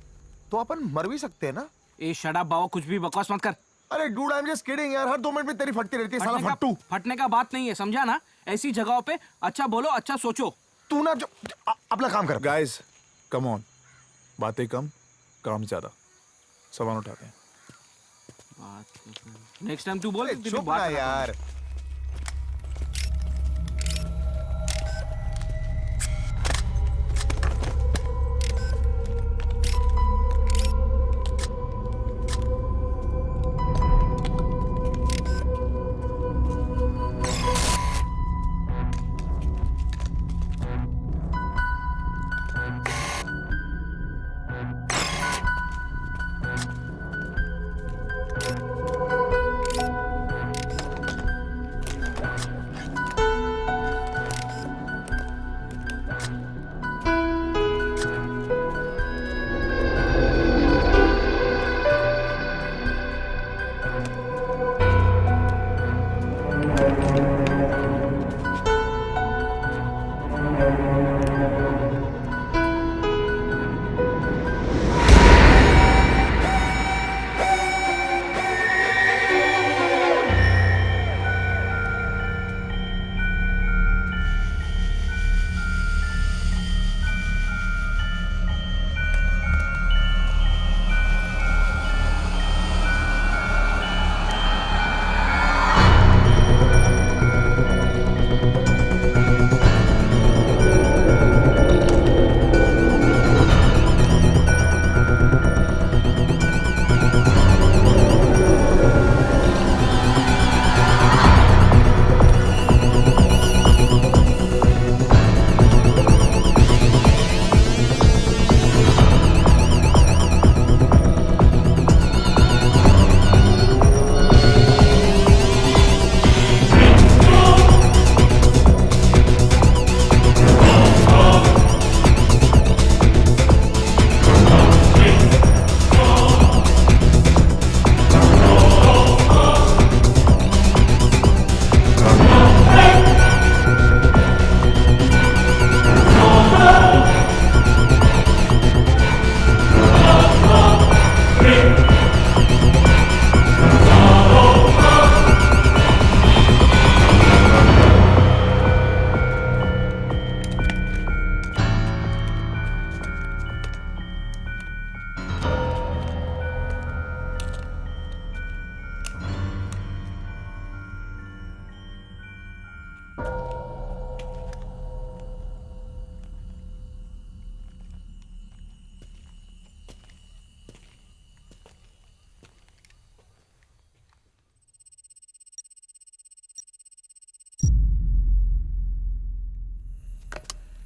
G: तो अपन मर भी सकते हैं ना?
C: ए शट अप बाबा, कुछ भी बकवास मत कर।
G: अरे dude I am just kidding यार, हर 2 मिनट में तेरी फटती रहती है साला फट्टू।
C: फटने का बात नहीं है, समझा ना? ऐसी जगहों पे अच्छा बोलो, अच्छा सोचो।
G: तू ना जो अपना काम कर।
F: गाइस कम ऑन, बातें कम काम ज्यादा, सामान उठाते हैं।
C: नेक्स्ट टाइम तू बोल।
G: चुप ना यार।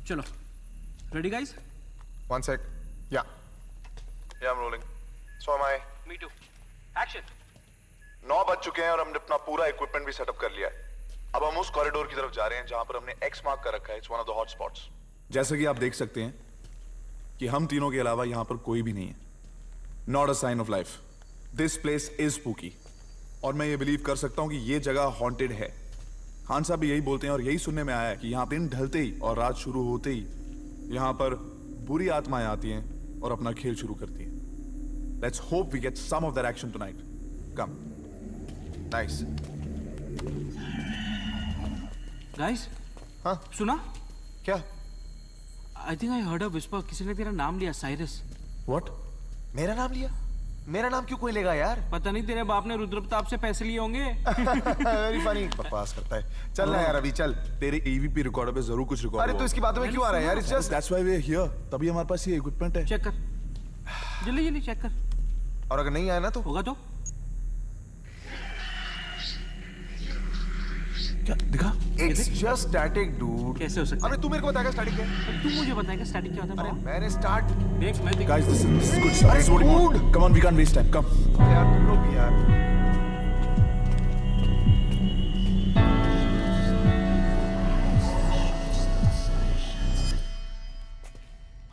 C: चलो, ready guys?
G: 1 sec. Yeah. Yeah, I'm rolling. So am I.
C: Me too. Action.
L: 9 बज चुके हैं और हमने अपना पूरा इक्विपमेंट भी सेटअप कर लिया है। अब हम उस कॉरिडोर की तरफ जा रहे हैं जहां पर हमने एक्स मार्क कर रखा है। It's one of the hot spots.
F: जैसे कि आप देख सकते हैं कि हम तीनों के अलावा यहां पर कोई भी नहीं है। Not a sign of life. This place is spooky. और मैं ये बिलीव कर सकता हूं कि ये जगह हॉन्टेड है। खान साहब भी यही बोलते हैं और यही सुनने में आया है कि यहाँ दिन ढलते ही और रात शुरू होते ही यहाँ पर बुरी आत्माएं आती हैं और अपना खेल शुरू करती हैं। Let's hope we get some of that action tonight. Come.
G: Nice.
C: Guys,
G: हाँ
C: सुना?
G: क्या?
C: I think I heard a whisper. किसी ने तेरा नाम लिया, साइरस।
F: व्हाट?
G: मेरा नाम लिया? मेरा नाम क्यों कोई लेगा यार?
C: पता नहीं, तेरे बाप ने रुद्र प्रताप से पैसे लिए होंगे।
G: Very funny. बकवास करता है। चल ना यार, अभी चल।
F: तेरे ईवीपी रिकॉर्डर पे जरूर कुछ रिकॉर्ड।
G: अरे तो इसकी बातों में क्यों आ रहा है यार? It's just
F: that's why we are here. तभी हमारे पास ये इक्विपमेंट है।
C: चेक कर, जल्दी जल्दी चेक कर।
G: और अगर नहीं आया ना तो
C: होगा तो
F: क्या दिखा?
G: It's just static dude.
C: कैसे हो सकता है?
G: अबे तू मेरे को बताएगा स्टैटिक क्या है?
C: तू मुझे बताएगा स्टैटिक क्या होता है?
G: अरे मैंने स्टार्ट
C: देख, मैं देख।
F: Guys, this is good stuff. This is what we want. Come on, we can't waste time. Come.
G: यार तुम लोग भी यार।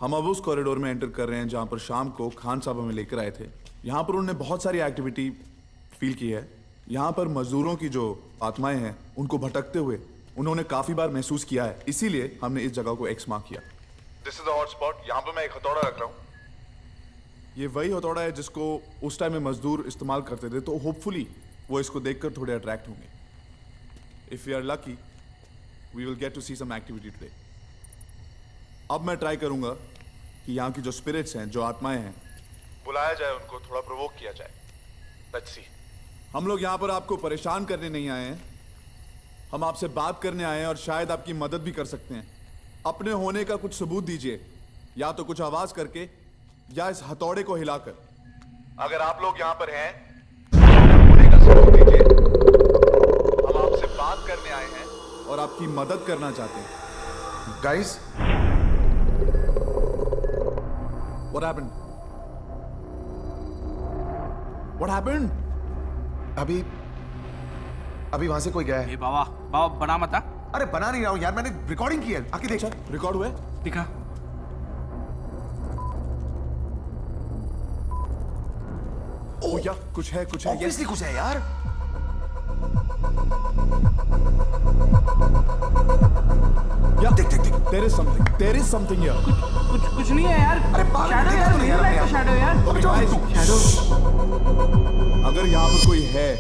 F: हम अब उस कॉरिडोर में एंटर कर रहे हैं जहां पर शाम को खान साहब हमें लेकर आए थे। यहाँ पर उन्होंने बहुत सारी एक्टिविटी फील की है। यहाँ पर मजदूरों की जो आत्माएं हैं उनको भटकते हुए उन्होंने काफी बार महसूस किया है। इसीलिए हमने इस जगह को एक्स मार्क किया।
L: This is the hot spot. यहाँ पे मैं एक हथौड़ा रख रहा हूँ।
F: ये वही हथौड़ा है जिसको उस टाइम में मजदूर इस्तेमाल करते थे, तो होपफुली वो इसको देखकर थोड़े अट्रैक्ट होंगे. If we are lucky we will get to see some activity today. अब मैं ट्राई करूंगा कि यहाँ की जो स्पिरिट्स हैं, जो आत्माएं हैं, बुलाया जाए, उनको थोड़ा प्रोवोक किया जाए. Let's see. हम लोग यहाँ पर आपको परेशान करने नहीं आए हैं, हम आपसे बात करने आए हैं और शायद आपकी मदद भी कर सकते हैं. अपने होने का कुछ सबूत दीजिए, या तो कुछ आवाज करके या इस हथौड़े को हिलाकर. अगर आप लोग यहाँ पर हैं, होने का सबूत दीजिए. हम आपसे बात करने आए हैं और आपकी मदद करना चाहते हैं.
G: Guys,
F: What happened? What happened?
G: अभी वहां से कोई गया है.
C: बाबा बाबा बना मत.
G: अरे बना नहीं रहा हूं यार, मैंने रिकॉर्डिंग की है. आके देख.
F: रिकॉर्ड हुआ?
C: दिखा.
F: ओ या कुछ है, कुछ है.
G: ऑब्वियसली कुछ है यार.
F: या देख देख देख. There is something. There is something here.
C: कुछ नहीं है यार.
G: अरे
C: शैडो यार, मुझे लगता है शैडो यार. शैडो.
F: अगर यहाँ पर कोई है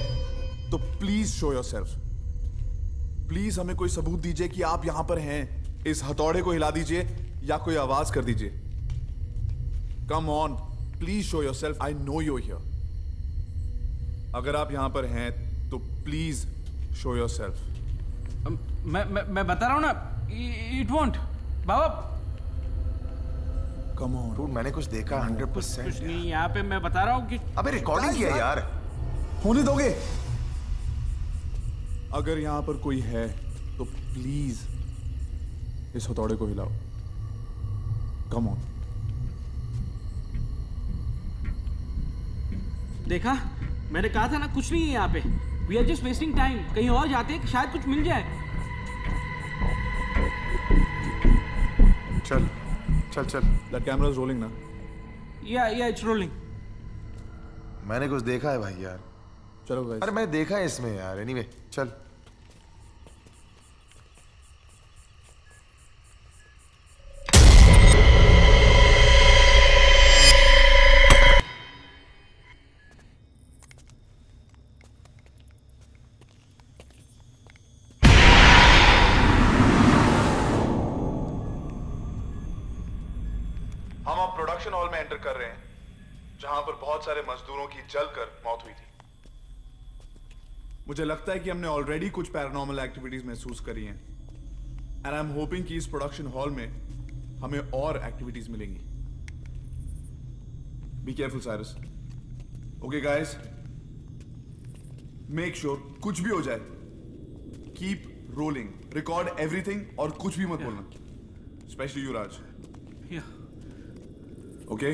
F: तो प्लीज शो योरसेल्फ. प्लीज हमें कोई सबूत दीजिए कि आप यहाँ पर हैं. इस हथौड़े को हिला दीजिए या कोई आवाज कर दीजिए. Come on, please show yourself. I know you here. अगर आप यहाँ पर हैं तो प्लीज शो योरसेल्फ.
C: मैं बता रहा हूँ ना, it won't. Baba
F: come on.
G: Dude, मैंने कुछ देखा 100%.
C: कुछ नहीं यहाँ पे. मैं बता रहा हूँ कि
G: अबे रिकॉर्डिंग की है यार.
F: होने दोगे? अगर यहां पर कोई है तो प्लीज इस हथौड़े को हिलाओ. Come on.
C: देखा, मैंने कहा था ना कुछ नहीं है यहाँ पे. We are just wasting time. कहीं और जाते हैं, शायद कुछ मिल जाए.
G: चल चल चल.
F: दैट कैमरा इज रोलिंग ना.
C: या इट्स रोलिंग.
G: मैंने कुछ देखा है भाई यार.
F: चलो गाइस.
G: अरे मैंने देखा है इसमें यार. एनीवे चल.
F: हम अब प्रोडक्शन हॉल में एंटर कर रहे हैं, जहां पर बहुत सारे मजदूरों की जलकर मौत हुई थी. मुझे लगता है कि हमने ऑलरेडी कुछ पैरानॉर्मल एक्टिविटीज महसूस करी हैं, एंड आई एम होपिंग कि इस प्रोडक्शन हॉल में हमें और एक्टिविटीज मिलेंगी. Be careful Cyrus. Okay guys, make sure कुछ भी हो जाए, कीप रोलिंग, रिकॉर्ड एवरीथिंग और कुछ भी मत बोलना, स्पेशली युवराज. ओके?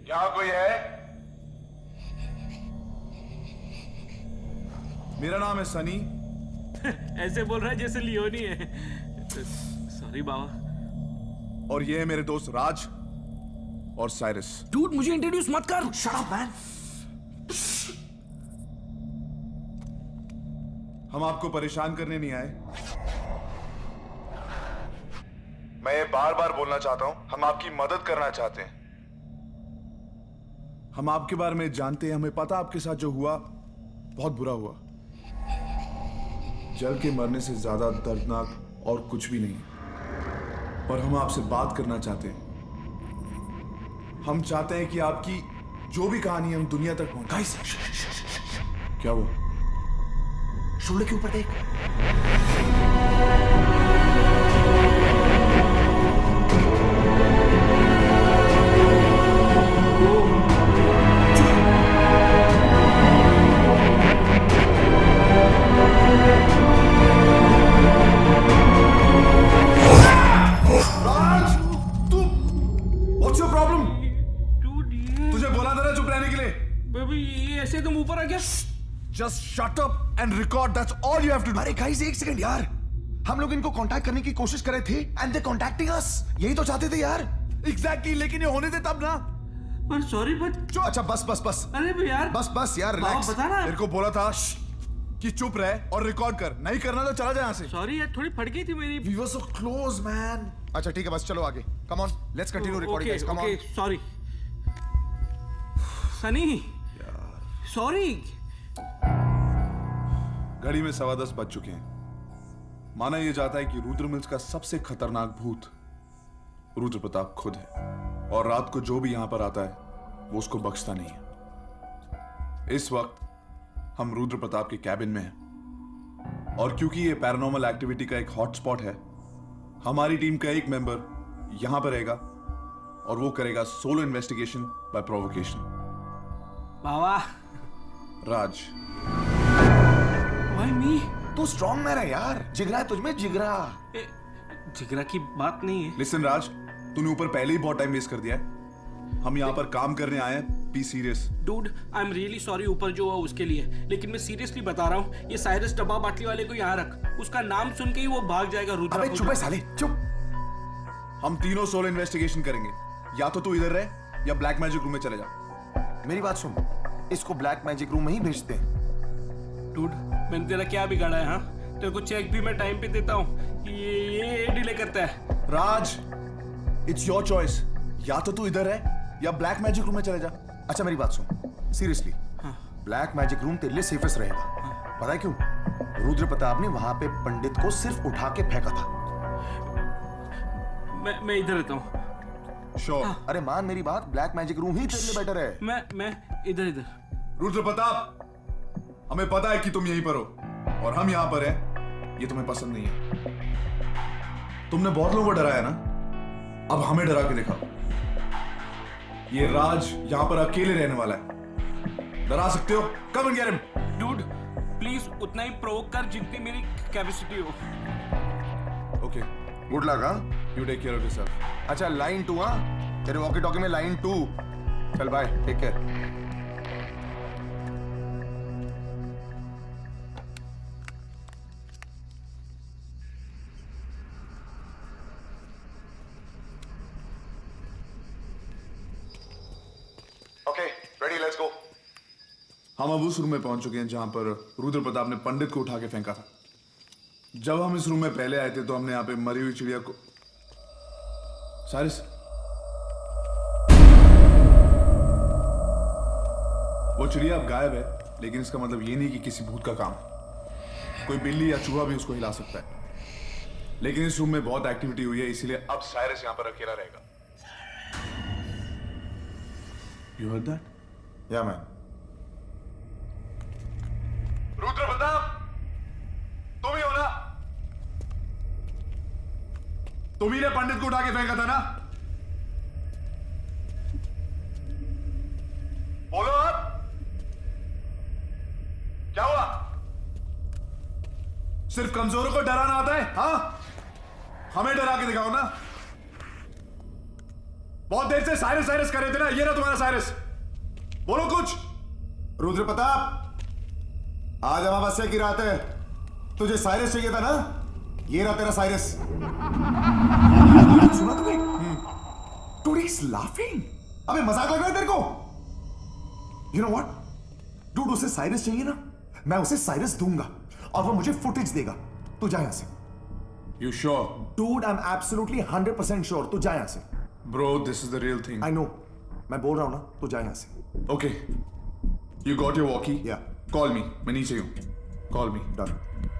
F: यहां कोई है? मेरा नाम है सनी.
C: ऐसे बोल रहा है जैसे लियोनी है. सॉरी बाबा.
F: और ये है मेरे दोस्त राज और साइरस.
C: डूड, मुझे इंट्रोड्यूस मत कर. Shut up man.
F: हम आपको परेशान करने नहीं आए. मैं ये बार बार बोलना चाहता हूं, हम आपकी मदद करना चाहते हैं. हम आपके बारे में जानते हैं, हमें पता आपके साथ जो हुआ बहुत बुरा हुआ. जल के मरने से ज्यादा दर्दनाक और कुछ भी नहीं. पर हम आपसे बात करना चाहते हैं. हम चाहते हैं कि आपकी जो भी कहानी है हम दुनिया तक पहुंचाएं.
G: गाइस,
F: क्या वो?
G: शोल्डर के ऊपर देख.
F: What's your problem?
C: डूड, ये
F: तुझे बोला था ना चुप रहने के लिए.
C: बेबी, ये ऐसे तुम ऊपर आ गया.
F: Just shut up and record. That's all you have to do.
G: अरे गाइस, एक सेकंड यार. हम लोग इनको कांटेक्ट करने की कोशिश कर रहे थे एंड दे कांटेक्टिंग अस. यही तो चाहते थे यार.
F: Exactly, लेकिन ये होने दे तब ना.
C: पर सॉरी बट.
G: अच्छा बस बस बस.
C: अरे यार.
G: बस बस यार, रिलैक्स.
C: बता ना.
F: मेरे को बोला था कि चुप रहे और रिकॉर्ड कर, नहीं करना तो चला जाए यहाँ से।
C: सॉरी यार, थोड़ी फट गई थी मेरी।
G: We were so close, man. अच्छा ठीक है, बस चलो आगे। Come on, let's continue recording, guys. Come on.
C: Sorry Sunny, sorry.
F: घड़ी में 10:15 बज चुके हैं। माना यह जाता है कि रुद्र मिल्स का सबसे खतरनाक भूत रुद्र प्रताप खुद है, और रात को जो भी यहां पर आता है वो उसको बख्शता नहीं है। इस वक्त हम रुद्र प्रताप के कैबिन में हैं, और क्योंकि ये पैरानॉर्मल एक्टिविटी का एक हॉटस्पॉट है, हमारी टीम का एक मेंबर यहां पर रहेगा और वो करेगा solo investigation by provocation.
C: Baba
F: Raj,
C: why मी?
G: तू स्ट्रॉन्ग मैन है यार, जिगरा है तुझमें, जिगरा।
C: जिगरा की बात नहीं है।
F: लिसन राज, तूने ऊपर पहले ही बहुत टाइम वेस्ट कर दिया है। हम यहाँ पर काम करने आए हैं, be serious.
C: Dude, I am really sorry ऊपर जो हुआ उसके लिए, लेकिन मैं सीरियसली बता रहा हूँ, ये साइरस डब्बा बाटली वाले को यहाँ रख, उसका नाम सुन के ही वो भाग जाएगा। रुद्र,
G: अबे चुप है साले, चुप।
F: हम तीनों सोलो इन्वेस्टिगेशन करेंगे, या तो तू इधर रहे या ब्लैक मैजिक रूम में चले जा।
G: मेरी बात सुन, इसको ब्लैक मैजिक रूम में ही भेजते हैं।
C: डूड, मैंने तेरा क्या बिगाड़ा है? हाँ, तेरे को चेक भी मैं टाइम पे देता हूँ, ये डिले करता है।
F: राज, इट्स योर चॉइस, या तो तू इधर है या ब्लैक मैजिक रूम में चले जा।
G: अच्छा मेरी बात सुन, सीरियसली, ब्लैक मैजिक रूम तेरे लिए सेफेस्ट रहेगा। पता है क्यों? रुद्र प्रताप ने वहां पे पंडित को सिर्फ उठा के फेंका था।
C: मैं इधर रहता हूँ।
F: श्योर?
G: अरे मान मेरी बात, ब्लैक मैजिक रूम ही तेरे लिए बेटर है।
C: मैं इधर।
F: रुद्र प्रताप, हमें पता है कि तुम यहीं पर हो और हम यहां पर हैं, ये तुम्हें पसंद नहीं है। तुमने बहुत लोगों को डराया ना, अब हमें डरा के दिखाओ। ये राज यहां पर अकेले रहने वाला है, डरा सकते हो? Come and get him.
C: Dude, please उतना ही प्रोवोक कर जितनी मेरी कैपेसिटी हो।
F: Okay,
G: good luck. हाँ,
F: you take care of yourself.
G: अच्छा लाइन 2। हाँ, तेरे वॉकी टॉकी में लाइन 2। चल bye, take care. Okay, ready, let's go.
F: हम अब उस रूम में पहुंच चुके हैं जहां पर रुद्र प्रताप ने पंडित को उठा के फेंका था। जब हम इस रूम में पहले आए थे तो हमने यहां पे मरी हुई चिड़िया को, सारिस, वो चिड़िया अब गायब है, लेकिन इसका मतलब ये नहीं कि किसी भूत का काम है। कोई बिल्ली या चूहा भी उसको हिला सकता है। लेकिन इस रूम में बहुत एक्टिविटी हुई है, इसीलिए अब साइरस यहां पर अकेला रहेगा। You heard that?
G: Yeah, man.
F: Rudra Pratap, तुम ही हो ना? तुम ही ने पंडित को उठा के फेंका था ना? बोलो आप, क्या हुआ? सिर्फ कमजोरों को डराना आता है? हाँ, हमें डरा के दिखाओ ना। बहुत देर से साइरस साइरस कर रहे थे ना, ये ना तुम्हारा साइरस। बोलो कुछ।
G: रुद्र प्रताप, आज अमावस्या की रात है, तुझे साइरस चाहिए था ना? ये रहा तेरा साइरस। सुना तुम्हें? Dude, he's laughing. अबे मजाक लग रहा है तेरे को? You know what? Dude, उसे साइरस चाहिए ना? मैं उसे साइरस दूंगा और वो मुझे फुटेज देगा। तू जा यहां से।
F: You sure?
G: Dude, I'm absolutely 100% sure. तू जा यहां से।
F: Bro, this is the real thing.
G: I know. मैं बोल रहा हूं ना, तू जा यहां से।
F: Okay. You got your walkie?
G: Yeah.
F: Call me. मैं नीचे हूँ. Call me.
G: Done.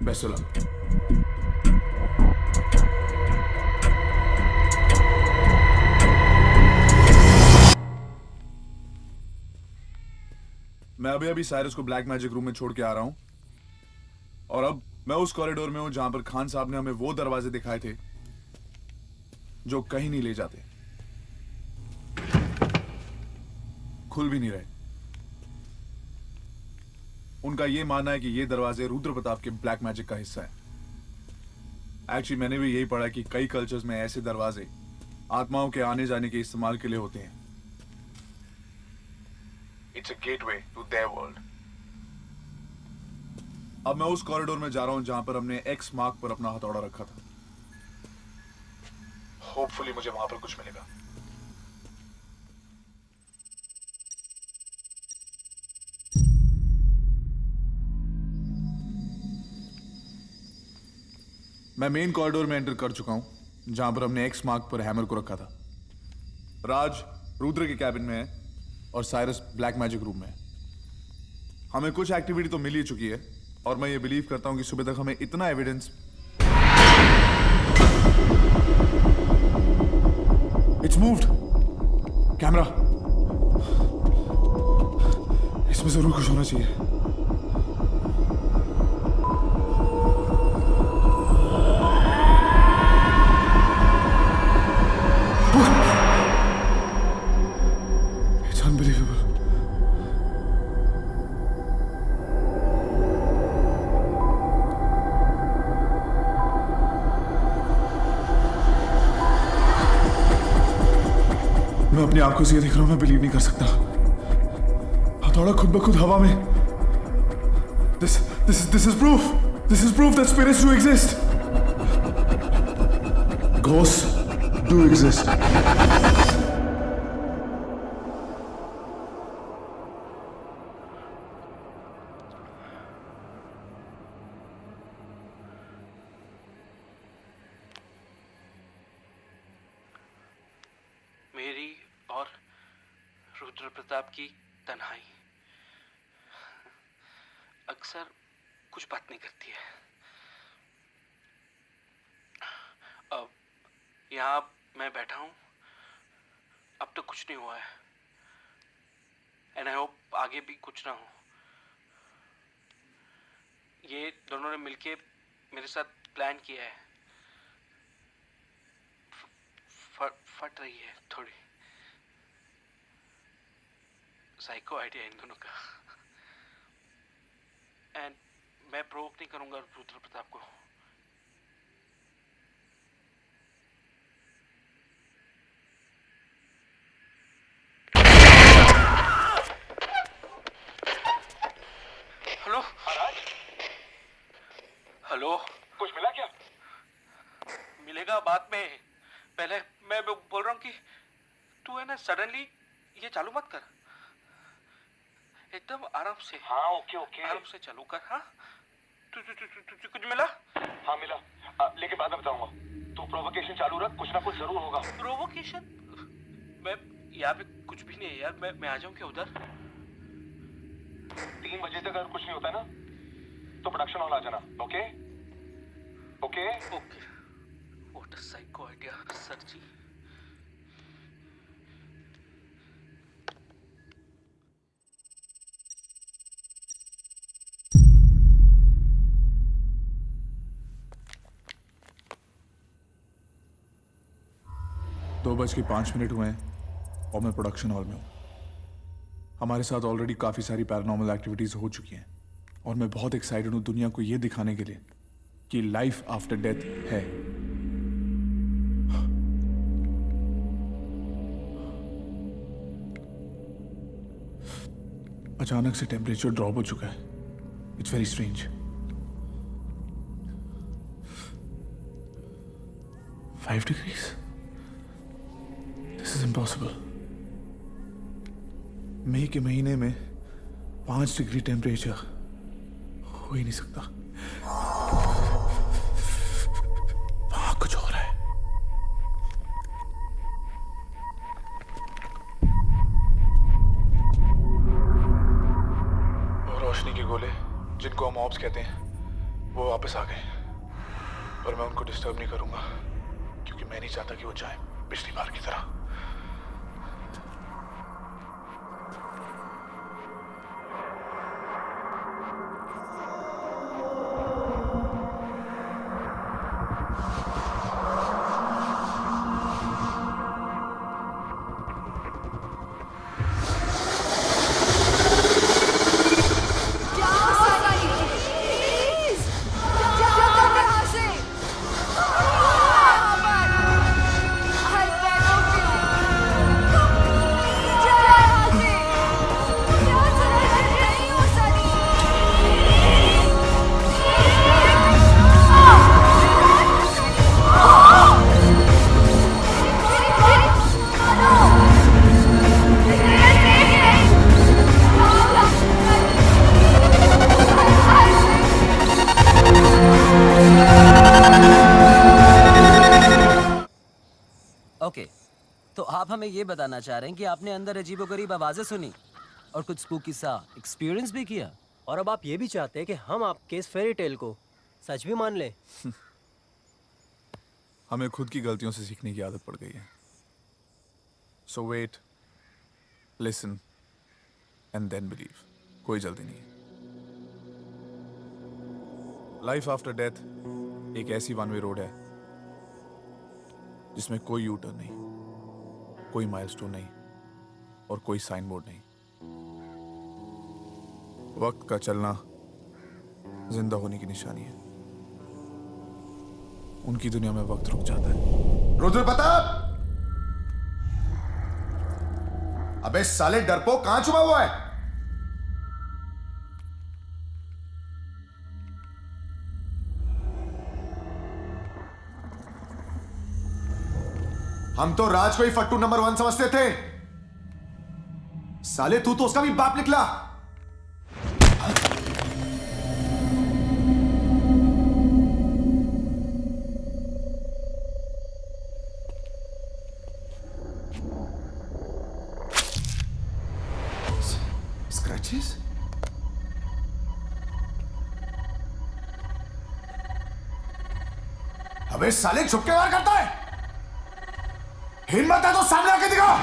F: Best of luck. मैं अभी साइरस को ब्लैक मैजिक रूम में छोड़ के आ रहा हूं, और अब मैं उस कॉरिडोर में हूं जहां पर खान साहब ने हमें वो दरवाजे दिखाए थे जो कहीं नहीं ले जाते, खुल भी नहीं रहे। उनका यह मानना है कि ये दरवाजे रुद्र प्रताप के ब्लैक मैजिक का हिस्सा है। एक्चुअली मैंने भी यही पढ़ा कि कई कल्चर्स में ऐसे दरवाजे आत्माओं के आने जाने के इस्तेमाल के लिए होते हैं। It's a gateway to their world. अब मैं उस कॉरिडोर में जा रहा हूं जहां पर हमने एक्स मार्क पर अपना हथौड़ा रखा था। होपफुली मुझे वहां पर कुछ मिलेगा। मैं मेन कॉरिडोर में एंटर कर चुका हूं जहां पर हमने एक्स मार्क पर हैमर को रखा था। राज रुद्र के कैबिन में है और साइरस ब्लैक मैजिक रूम में है। हमें कुछ एक्टिविटी तो मिल ही चुकी है और मैं ये बिलीव करता हूं कि सुबह तक हमें इतना एविडेंस इट्स मूव्ड। कैमरा, इसमें जरूर कुछ होना चाहिए। It's unbelievable. मैं अपनी आंखों से ये देख रहा हूं, मैं बिलीव नहीं कर सकता। हथौड़ा खुद ब खुद हवा में। This is proof. This is proof that spirits do exist. Ghosts do exist.
C: मेरी और रुद्र प्रताप की तन्हाई अक्सर कुछ बात नहीं करती है। अब यहाँ मैं बैठा हूँ, अब तक कुछ नहीं हुआ है एंड आई होप आगे भी कुछ ना हो। ये दोनों ने मिलके मेरे साथ प्लान किया है। फट रही है थोड़ी साइको आइडिया इन दोनों का एंड मैं प्रोवोक नहीं करूंगा रुद्र प्रताप को। हेलो हेलो,
J: कुछ मिला क्या?
C: मिलेगा बाद में। पहले मैं बोल रहा हूँ कि तू है ना सडनली ये चालू मत कर, एकदम आराम से।
J: हाँ ओके ओके,
C: आराम से चालू कर। हाँ तुझे कुछ मिला?
J: हाँ मिला, लेकिन बाद में बताऊंगा। तू प्रोवोकेशन चालू रख, कुछ ना कुछ जरूर होगा।
C: प्रोवोकेशन? मैं यहाँ पे कुछ भी नहीं है यार। मैं आ जाऊँ क्या उधर?
J: 3 बजे तक अगर कुछ नहीं होता ना तो प्रोडक्शन हॉल आ जाना। Okay okay
C: okay. What a psycho idea sir ji.
F: दो 2:05 हुए हैं और मैं प्रोडक्शन हॉल में हूँ। हमारे साथ ऑलरेडी काफ़ी सारी पैरानॉर्मल एक्टिविटीज़ हो चुकी हैं और मैं बहुत एक्साइटेड हूँ दुनिया को ये दिखाने के लिए कि लाइफ आफ्टर डेथ है। अचानक से टेम्परेचर ड्रॉप हो चुका है। It's very strange. 5 degrees? This is impossible. मई के महीने में 5 डिग्री टेम्परेचर हो ही नहीं सकता। वहां कुछ हो रहा है। वो रोशनी के गोले जिनको हम ऑब्स कहते हैं वो वापस आ गए और मैं उनको डिस्टर्ब नहीं करूंगा क्योंकि मैं नहीं चाहता कि वो जाए पिछली बार की तरह।
D: आप हमें ये बताना चाह रहे हैं कि आपने अंदर अजीबोगरीब आवाजें सुनी और कुछ स्पूकी सा एक्सपीरियंस भी किया,
N: और अब आप ये भी चाहते हैं कि हम आपके इस फेरी टेल को सच भी मान लें?
F: हमें खुद की गलतियों से सीखने की आदत पड़ गई है। So wait, listen and then believe. कोई जल्दी नहीं है। लाइफ आफ्टर डेथ एक ऐसी वन वे रोड है जिसमें कोई यू टर्न नहीं, कोई माइलस्टोन नहीं और कोई साइन बोर्ड नहीं। वक्त का चलना जिंदा होने की निशानी है। उनकी दुनिया में वक्त रुक जाता है।
G: रुद्र प्रताप! अबे साले डरपोक, कहां छुपा हुआ है? हम तो राज को ही फट्टू नंबर 1 समझते थे। साले तू तो उसका भी बाप निकला। स्क्रैचेस? अबे साले छुप के वार करता है। हिम्मत है तो सामने आके दिखाओ।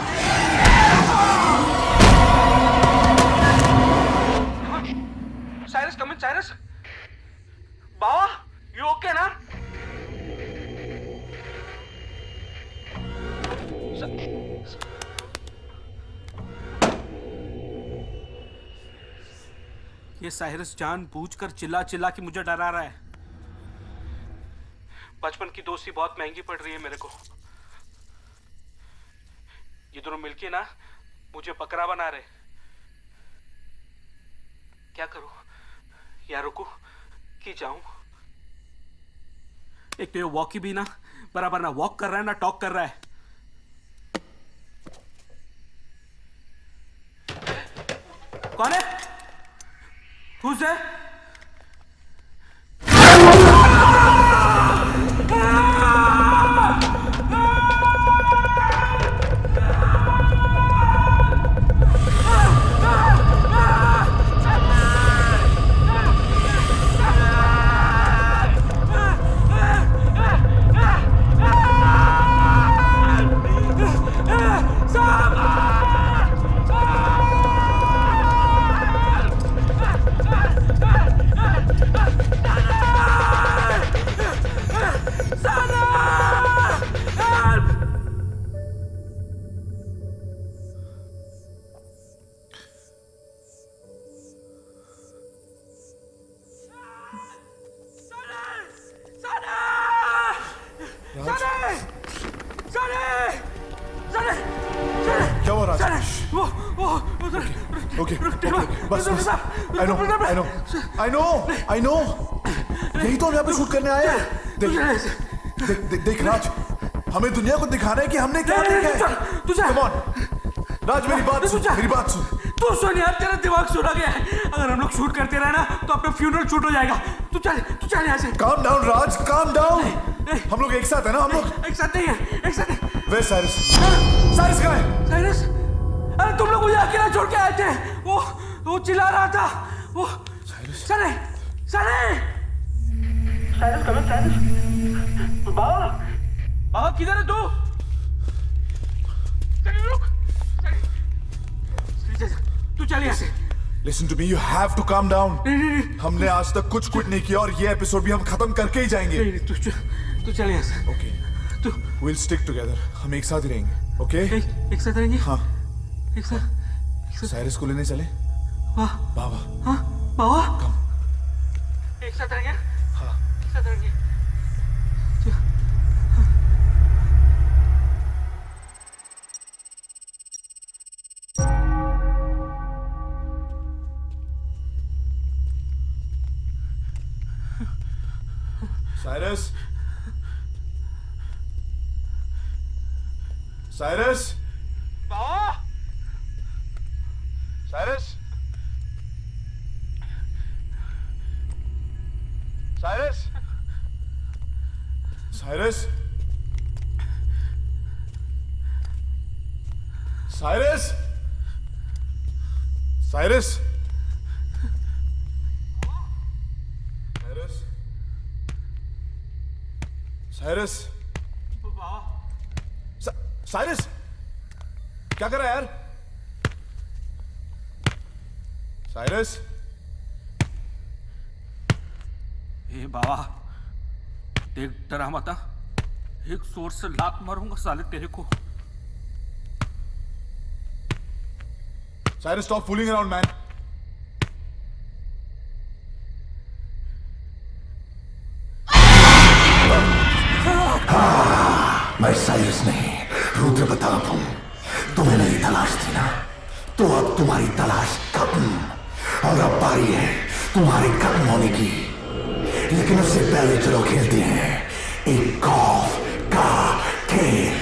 C: Cyrus, come in Cyrus. Baba, you okay ना? ये साइरस जानबूझकर चिल्ला चिल्ला के मुझे डरा रहा है। बचपन की दोस्ती बहुत महंगी पड़ रही है मेरे को। ये दोनों मिलके ना मुझे बकरा बना रहे। क्या करूं? या रुकूं कि जाऊं? एक तो ये वॉकी भी ना बराबर ना वॉक कर रहा है ना टॉक कर रहा है। कौन है? Who's there?
G: I know. यही तो हम यहाँ पे शूट करने आए हैं। देख राज, हमें दुनिया को दिखाना है कि हमने क्या देखा है। Come on, राज मेरी बात सुन।
C: तू सुन यार, तेरा दिमाग सुना गया है। अगर हम लोग शूट करते रहे ना तो अपना फ्यूनरल शूट हो जाएगा। तू चल यहाँ से।
G: Calm down राज, calm down। हम लोग एक साथ है ना? हम लोग
C: एक साथ नहीं है, एक साथ है।
G: Where's Cyrus? Cyrus कहाँ है?
C: साइरस, अरे तुम लोग मुझे अकेला छोड़ के आए थे। वो चिल्ला रहा था। वो साइरस कम इन साइरस। बाबा किधर है तू? रुक, तू चल यहाँ से।
F: Listen to me, you have to calm down. हमने आज तक कुछ क्विट नहीं किया और ये एपिसोड भी हम खत्म करके ही जाएंगे।
C: तू चल यहाँ से।
F: Okay. We'll stick together. हम एक साथ ही रहेंगे, okay?
C: एक साथ रहेंगे?
F: हाँ।
C: एक साथ।
F: साइरस को लेने चले? बाबा।
C: हाँ, बाबा।
F: Come.
C: एक साथ रहेंगे?
F: हाँ।
C: एक साथ रहेंगे।
F: Cyrus? Cyrus?
C: बाबा!
F: Cyrus? Cyrus? Cyrus? Cyrus, Cyrus, Cyrus, Cyrus, Cyrus, क्या कर रहा है यार? साइरस,
C: ए बाबा, देख डरा मता, एक जोर से लात मारूंगा साले तेरे को।
F: Cyrus, stop fooling around, man.
G: मैं साइरस नहीं, रुद्र प्रताप हूं। तुम्हें मेरी तलाश थी ना, तो अब तुम्हारी तलाश खत्म, और अब बारी है तुम्हारे खत्म होने की। लेकिन उससे पहले चलो खेलते हैं एक गॉल्फ का खेल।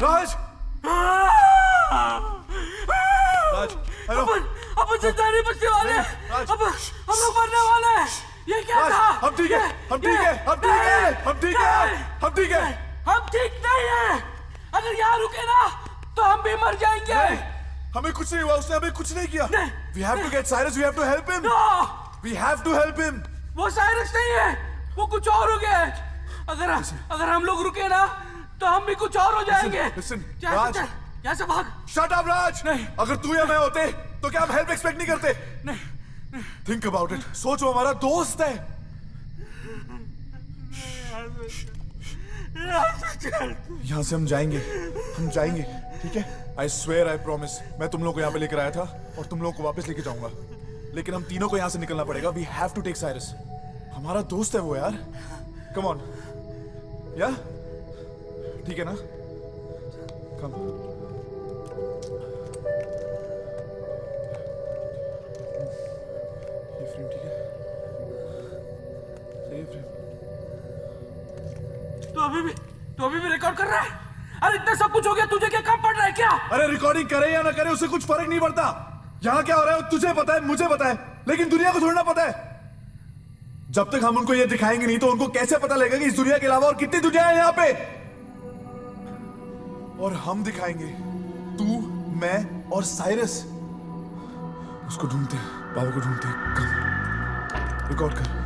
F: राज, राज, हेलो।
C: अपन जिंदा नहीं बचने वाले, अब हम लोग मरने वाले हैं। ये क्या था?
F: हम ठीक है, हम ठीक है, हम ठीक है, हम ठीक है, हम ठीक है।
C: हम ठीक नहीं है। अगर यहाँ रुके ना तो हम भी मर जाएंगे।
F: हमें कुछ नहीं हुआ, उसने हमें कुछ नहीं किया। We have to get Cyrus, we have to help him. We have to help him.
C: वो साइरस नहीं है, वो कुछ और हो गया है। अगर हम लोग रुके ना तो हम भी कुछ और हो जाएंगे।
F: Listen,
C: राज,
F: राज,
C: यहाँ से भाग।
F: Shut up, राज।
C: नहीं।
F: अगर तू या मैं होते तो क्या हम हेल्प एक्सपेक्ट नहीं करते?
C: नहीं।
F: Think about it. सोचो, हमारा दोस्त है। यहाँ से हम जाएंगे, हम जाएंगे, ठीक है? I swear, I promise. मैं तुम लोग को यहाँ पे लेकर आया था और तुम लोग को वापस लेके जाऊंगा। लेकिन हम तीनों को यहाँ से निकलना पड़ेगा। We have to take Cyrus. हमारा दोस्त है वो यार। Come on. या? ठीक है ना? Come. ये फ्रेम ठीक है? सही है फ्रेम?
C: तो अभी भी रिकॉर्ड कर रहा है? अरे इतना सब कुछ हो गया, तुझे क्या कम पड़ रहा है क्या?
F: अरे रिकॉर्डिंग करे या ना करे उससे कुछ फर्क नहीं पड़ता। यहाँ क्या हो रहा है तुझे पता है, मुझे पता है, लेकिन दुनिया को थोड़ा ना पता है। जब तक हम उनको ये दिखाएंगे नहीं तो उनको कैसे पता लगेगा कि इस दुनिया के अलावा और कितनी दुनिया है यहाँ पे? और हम दिखाएंगे, तू, मैं और साइरस। उसको ढूंढते हैं, बाबा को ढूंढते हैं। कम, रिकॉर्ड कर।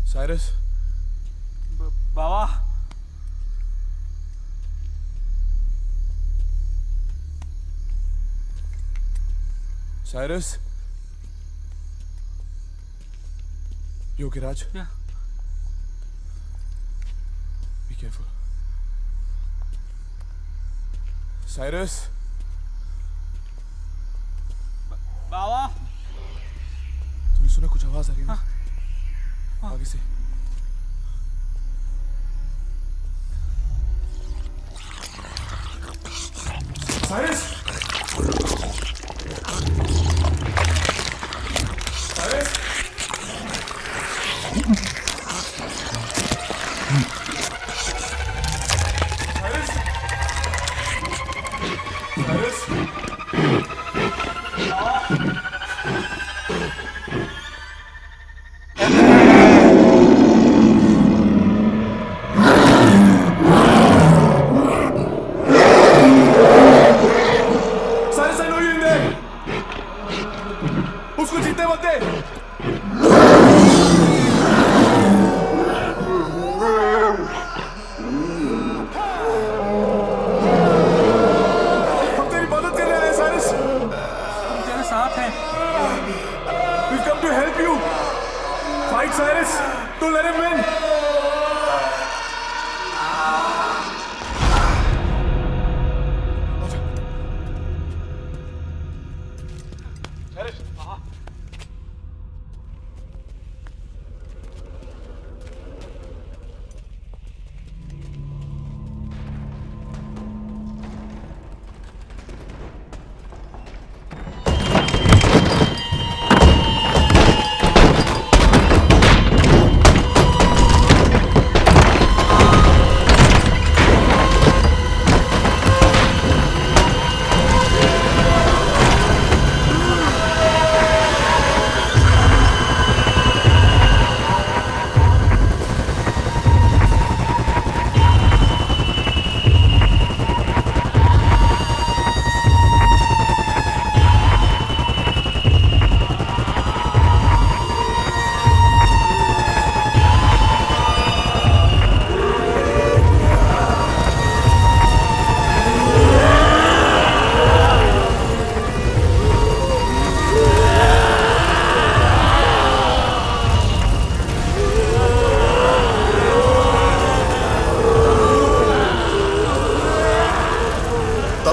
F: Cyrus,
C: Baba,
F: Cyrus, you okay, Raj?
C: Yeah.
F: Be careful. Cyrus,
C: बाबा,
F: तुमने सुना कुछ आवाज आ रही है ना? आगे से। Cyrus, Cyrus, Cyrus, Cyrus.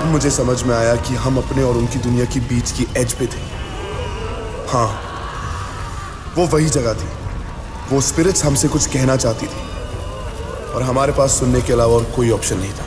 L: मुझे समझ में आया कि हम अपने और उनकी दुनिया की बीच की एज पे थे। हाँ, वो वही जगह थी। वो स्पिरिट्स हमसे कुछ कहना चाहती थी और हमारे पास सुनने के अलावा और कोई ऑप्शन नहीं था।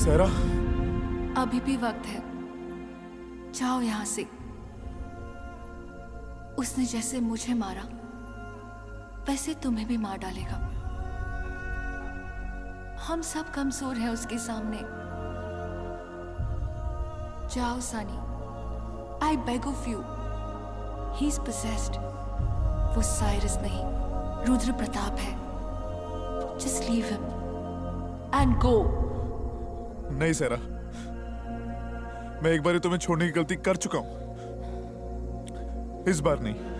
F: सेरा,
H: अभी भी वक्त है, जाओ यहाँ से। उसने जैसे मुझे मारा वैसे तुम्हें भी मार डालेगा। हम सब कमजोर हैं उसके सामने। जाओ Sunny, I beg of you. He is possessed. वो साइरस नहीं, रुद्र प्रताप है। Just leave him and go.
F: नहीं सेरा, मैं एक बार तुम्हें छोड़ने की गलती कर चुका हूं, इस बार नहीं।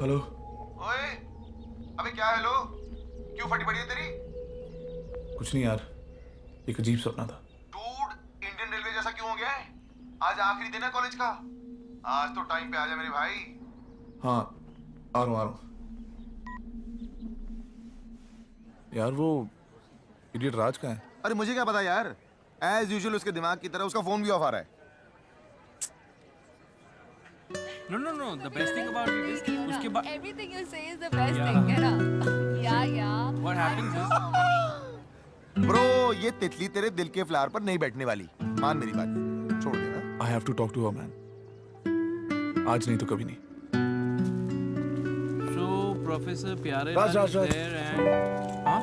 F: हेलो।
G: ओए, अबे क्या हेलो? क्यों फटी पड़ी है तेरी?
F: कुछ नहीं यार, एक अजीब सपना था।
G: डूड, इंडियन रेलवे जैसा क्यों हो गया है? आज आखिरी दिन है कॉलेज का। आज तो टाइम पे आ जा मेरे भाई।
F: हाँ, आ रहा हूँ। यार वो इडियट राज कहाँ है?
G: अरे मुझे क्या पता यार, एज यूजुअल उसके दिमाग की तरह उसका फोन भी ऑफ आ रहा है।
C: No, the best thing about it is उसके बाद
H: Everything you say is the best thing, है ना? Yeah.
C: what happens is
G: bro, ये तितली तेरे दिल के फ्लावर पर नहीं बैठने वाली। मान मेरी बात, छोड़ देना।
F: I have to talk to her, man. आज नहीं तो कभी नहीं।
C: so Professor प्यारे
F: Raj,
C: Lal
F: Raj,
C: is
F: Raj.
C: there and हाँ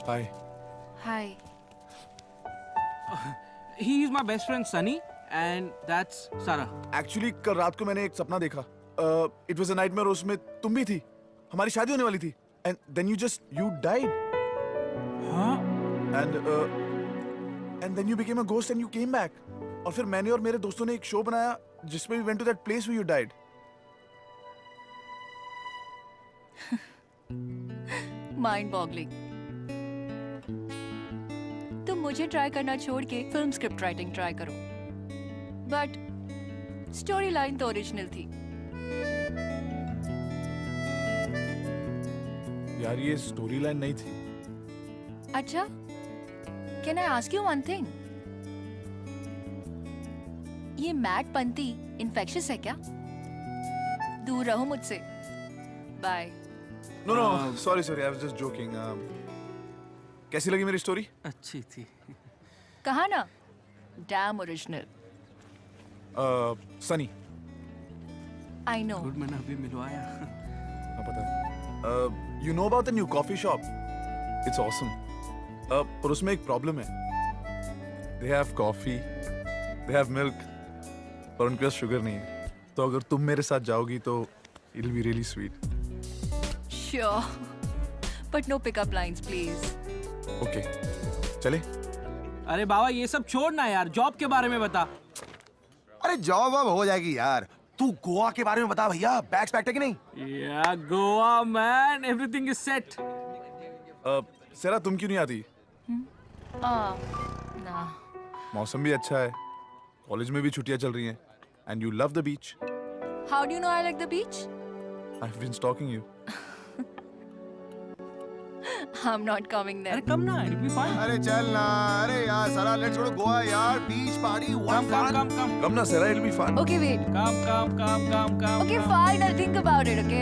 F: Hi.
H: Hi.
C: he is my best friend Sunny and that's Sarah.
F: Actually कल रात को मैंने एक सपना देखा। It was a nightmare, उसमें तुम भी थी। हमारी शादी होने वाली थी। And then you died.
C: हाँ
F: And then you became a ghost and you came back. और फिर मैंने और मेरे दोस्तों ने एक शो बनाया जिसमें we went to that place where you died.
H: Mind boggling. तुम मुझे ट्राई करना छोड़ के फिल्म स्क्रिप्ट राइटिंग ट्राई करो। बट स्टोरी लाइन तो ओरिजिनल थी।
F: यार ये स्टोरी लाइन नहीं थी।
H: अच्छा, can I ask you one thing? ये मैट पंती इन्फेक्शियस है क्या? दूर रहो मुझसे। Bye.
F: No, sorry, I was just joking. कैसी लगी मेरी स्टोरी?
C: अच्छी थी।
H: कहा ना, dam original.
F: Sunny.
H: I know.
C: Good, मैंने अभी मिलवाया।
F: हाँ पता है। You know about the new coffee shop? It's awesome. पर उसमें एक प्रॉब्लम है। They have coffee, they have milk, पर उनके पास शुगर नहीं है। तो अगर तुम मेरे साथ जाओगी तो it'll be really sweet.
H: Sure. But no pickup lines, please.
F: Okay चले।
C: अरे बाबा ये सब छोड़ना यार, जॉब के बारे में बता।
G: अरे जॉब वॉब हो जाएगी यार, तू गोवा के बारे में बता भैया, बैग्स पैक्ड है कि नहीं?
C: या Goa man, everything is set.
F: Sera तुम क्यों नहीं आती?
H: ना
F: मौसम भी अच्छा है, कॉलेज में भी छुट्टियां चल रही हैं, and you love the beach.
H: How do you know I like the beach?
F: I have been stalking you.
H: I am not coming there.
C: अरे कम ना, इट बी फाइन।
G: अरे चल ना, अरे यार सारा लेट्स गो टू गोवा यार, beach party, one fun.
F: Come ना Sera, it will be fun.
H: Okay wait,
C: come.
H: Okay fine, I think about it, okay?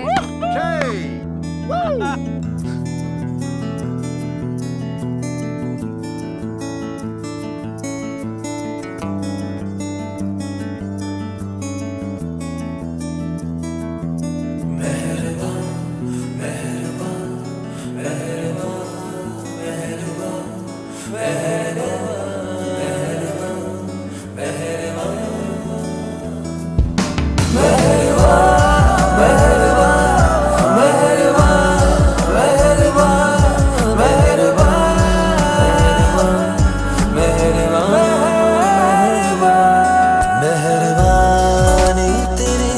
I: मेहरबानी तेरी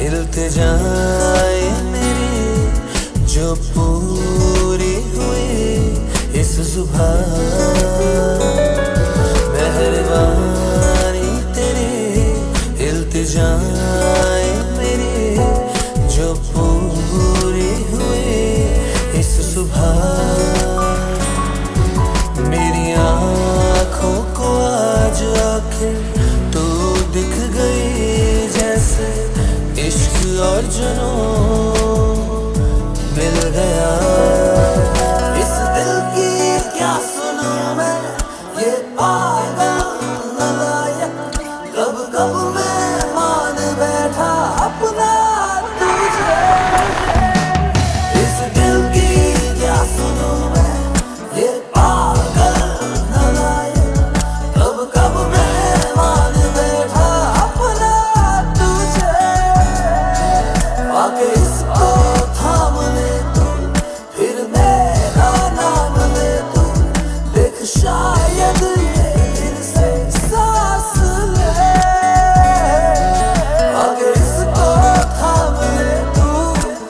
I: इल्तिजाए मेरी जो पूरी हुई इस सुबह। मेहरबानी तेरी इल्तिजाए मेरी जो पूरी हुई इस सुबह। मेरी आँखों को आज आखिर तू दिख गई, जैसे इश्क और जुनून मिल गया। इस दिल की क्या सुनूं मैं, ये पागल नालायक, कब कब मैं मान बैठा अपना तुझे। इस दिल की क्या सुनूं मैं, ये पागल नालायक, कब कब मैं मान बैठा अपना तुझे। आके इसको थाम ले तू, फिर मेरा नाम ले तू, देख शायद ये दिल से सांस ले। आके इसको थाम ले तू,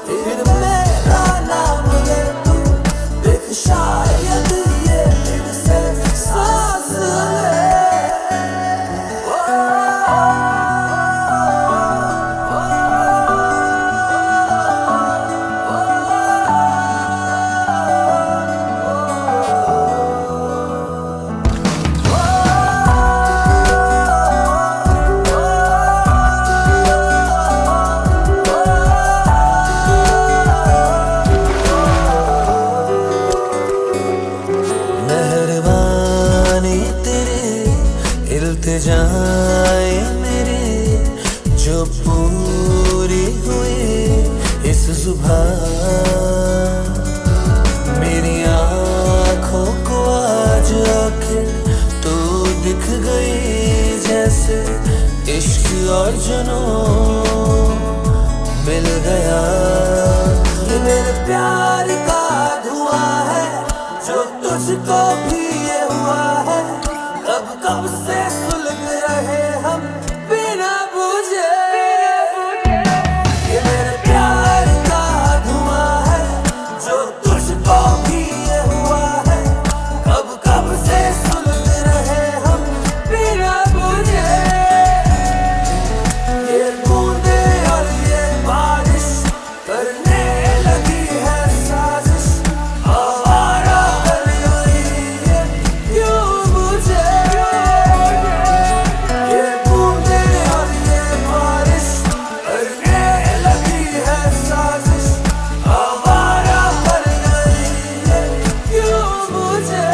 I: फिर मेरा नाम ले तू, देख शायद ये दिल से सांस ले। मेहरबानी तेरी इल्तिजाए मेरी जो पूरी हुई इस सुबह। मेरी आँखों को आज आखिर तू दिख गई, जैसे इश्क और जुनून मिल गया। ये मेरे प्यार का धुआं है जो तुझको भी ये हुआ है, कब कब से सुलग रहे हम बिना बुझे। ये मेरे प्यार का धुआं है जो तुझको भी ये हुआ है, कब कब से सुलग रहे हम बिना बुझे। ये बूंदे और ये बारिश करने लगी है साजिश, आवारा कर गई है क्यों मुझे। ये बूंदे और ये बारिश करने लगी है साजिश, आवारा कर गई है क्यों मुझे।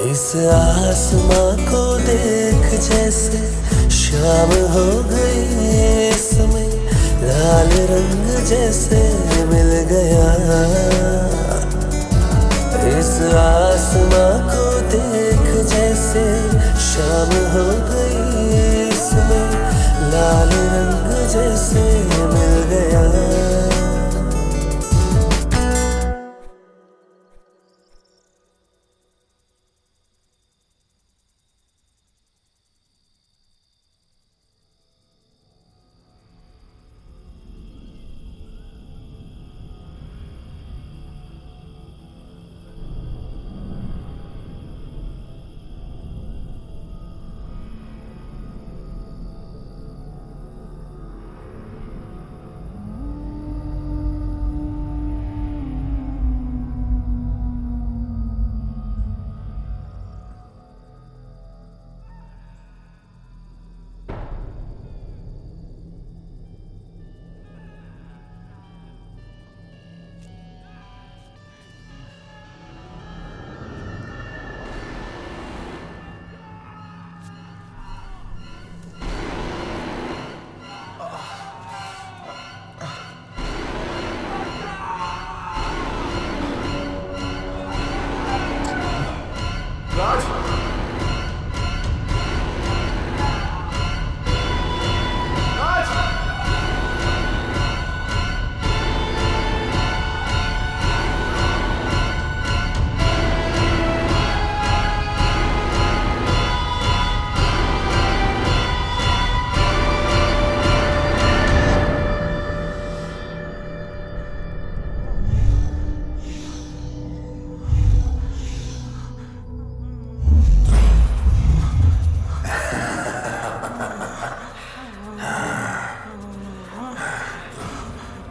I: इस आसमां को देख जैसे शाम हो गई, समय लाल रंग जैसे मिल गया। इस आसमां को लाल रंग जैसे मिल गया।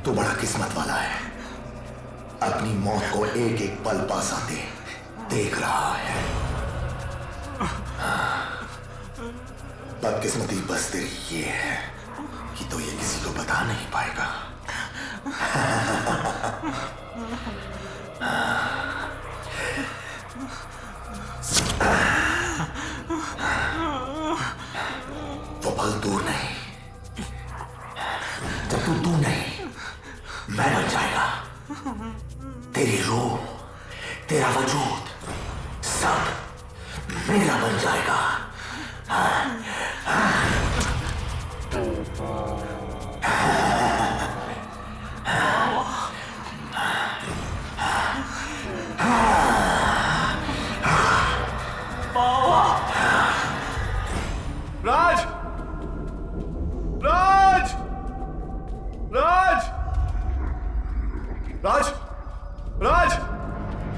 G: तू बड़ा किस्मत वाला है, अपनी मौत को एक एक पल पास आते देख रहा है। बदकिस्मती बस तेरी ये है कि तो ये किसी को बता नहीं पाएगा। वो पल दूर नहीं, जब तू नहीं मैं बन जाएगा। तेरी रूह, तेरा वजूद सब मेरा बन जाएगा।
F: राज! राज! राज! राज! राज!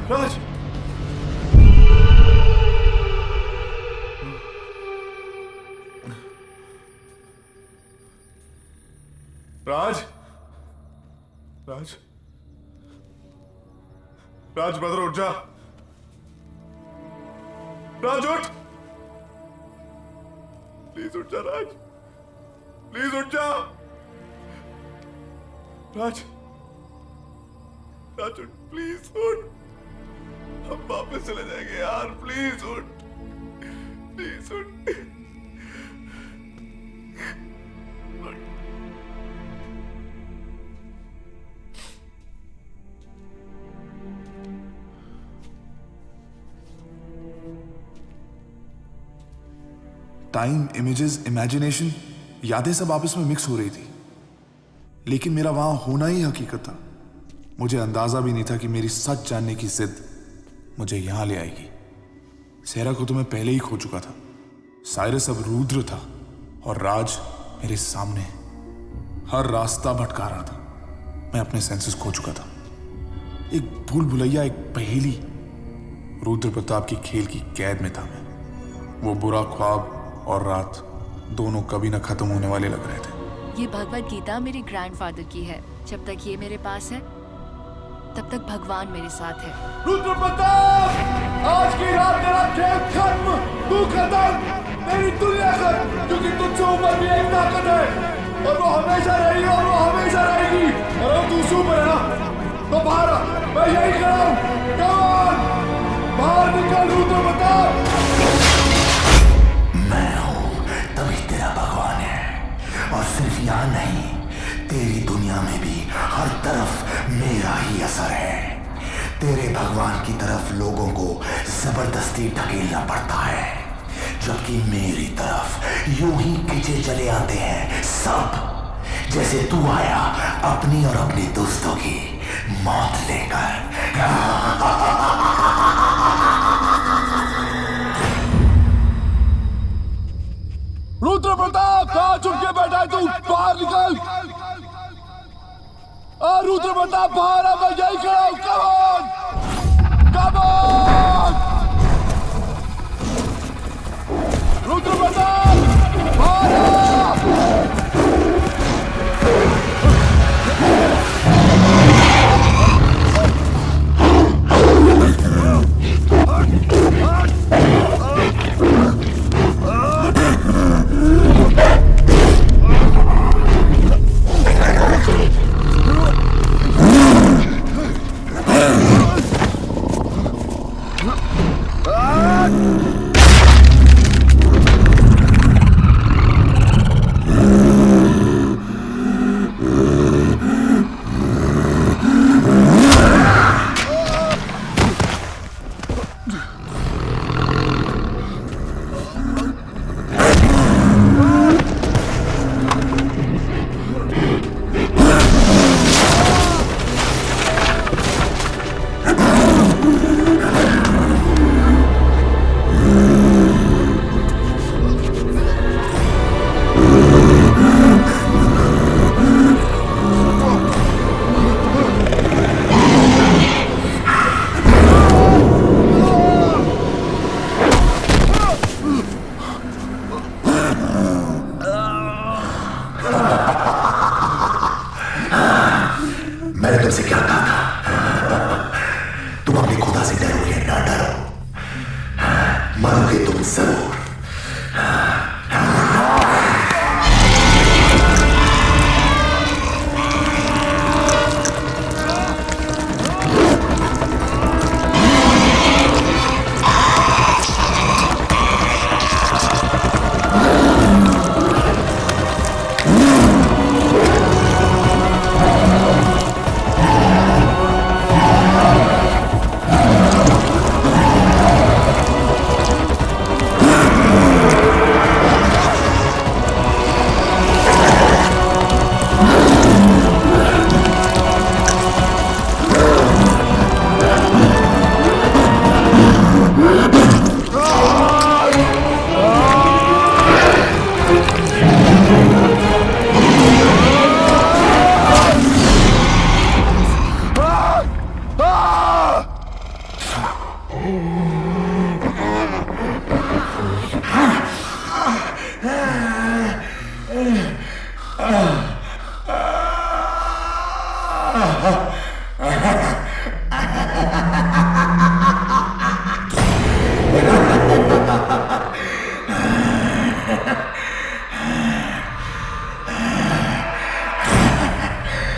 F: राज! राज! राज! राज ब्रदर उठ जा। राज उठ, प्लीज उठ जा राज, प्लीज उठ जा। राज, राज उठ, प्लीज उठ, हम वापस चले जाएंगे यार, प्लीज उठ, प्लीज उठ।
L: टाइम, इमेजेस, इमेजिनेशन, यादें सब आपस में मिक्स हो रही थी, लेकिन मेरा वहां होना ही हकीकत था। मुझे अंदाजा भी नहीं था कि मेरी सच जानने की जिद मुझे यहां ले आएगी। सेहरा को तो मैं पहले ही खो चुका था। साइरस अब रुद्र था और राज मेरे सामने हर रास्ता भटका रहा था। मैं अपने सेंसेस खो चुका था। एक भूल भुलैया, एक पहेली। रुद्र प्रताप की खेल की कैद में था मैं। वो बुरा ख्वाब और रात दोनों कभी न खत्म होने वाले लग रहे थे।
H: ये भगवत गीता मेरे ग्रैंडफादर की है। जब तक ये मेरे पास है तब तक भगवान मेरे साथ है।
F: रुद्र प्रताप, आज की रात तेरा खेल खत्म, तू खत्म, तेरी दुनिया खत्म, क्योंकि तुझसे ऊपर भी एक ताकत है और वो हमेशा रहेगी और वो हमेशा रहेगी। और तू ऊपर है ना, तो बाहर आ, मैं यही कर रहा हूँ। बाहर निकल रुद्र प्रताप।
G: मैं हूं तभी तेरा भगवान है, और सिर्फ यहाँ नहीं, तेरी दुनिया में भी हर तरफ मेरा ही असर है। तेरे भगवान की तरफ लोगों को जबरदस्ती ढकेलना पड़ता है,
O: जबकि मेरी तरफ यूं ही खिंचे चले आते हैं सब, जैसे तू आया अपनी और अपने दोस्तों की मौत लेकर।
F: रुद्र प्रताप कहाँ चुप के बैठा है तू? बाहर निकल। रुद्र प्रताप बाहर आ, मैं यही खड़ा हूं। कम ऑन रुद्र प्रताप बाहर आ।
O: मैंने तुमसे क्या कहा था? तुम अपने खुदा से डरोगे ना डरो, मरोगे तुम जरूर।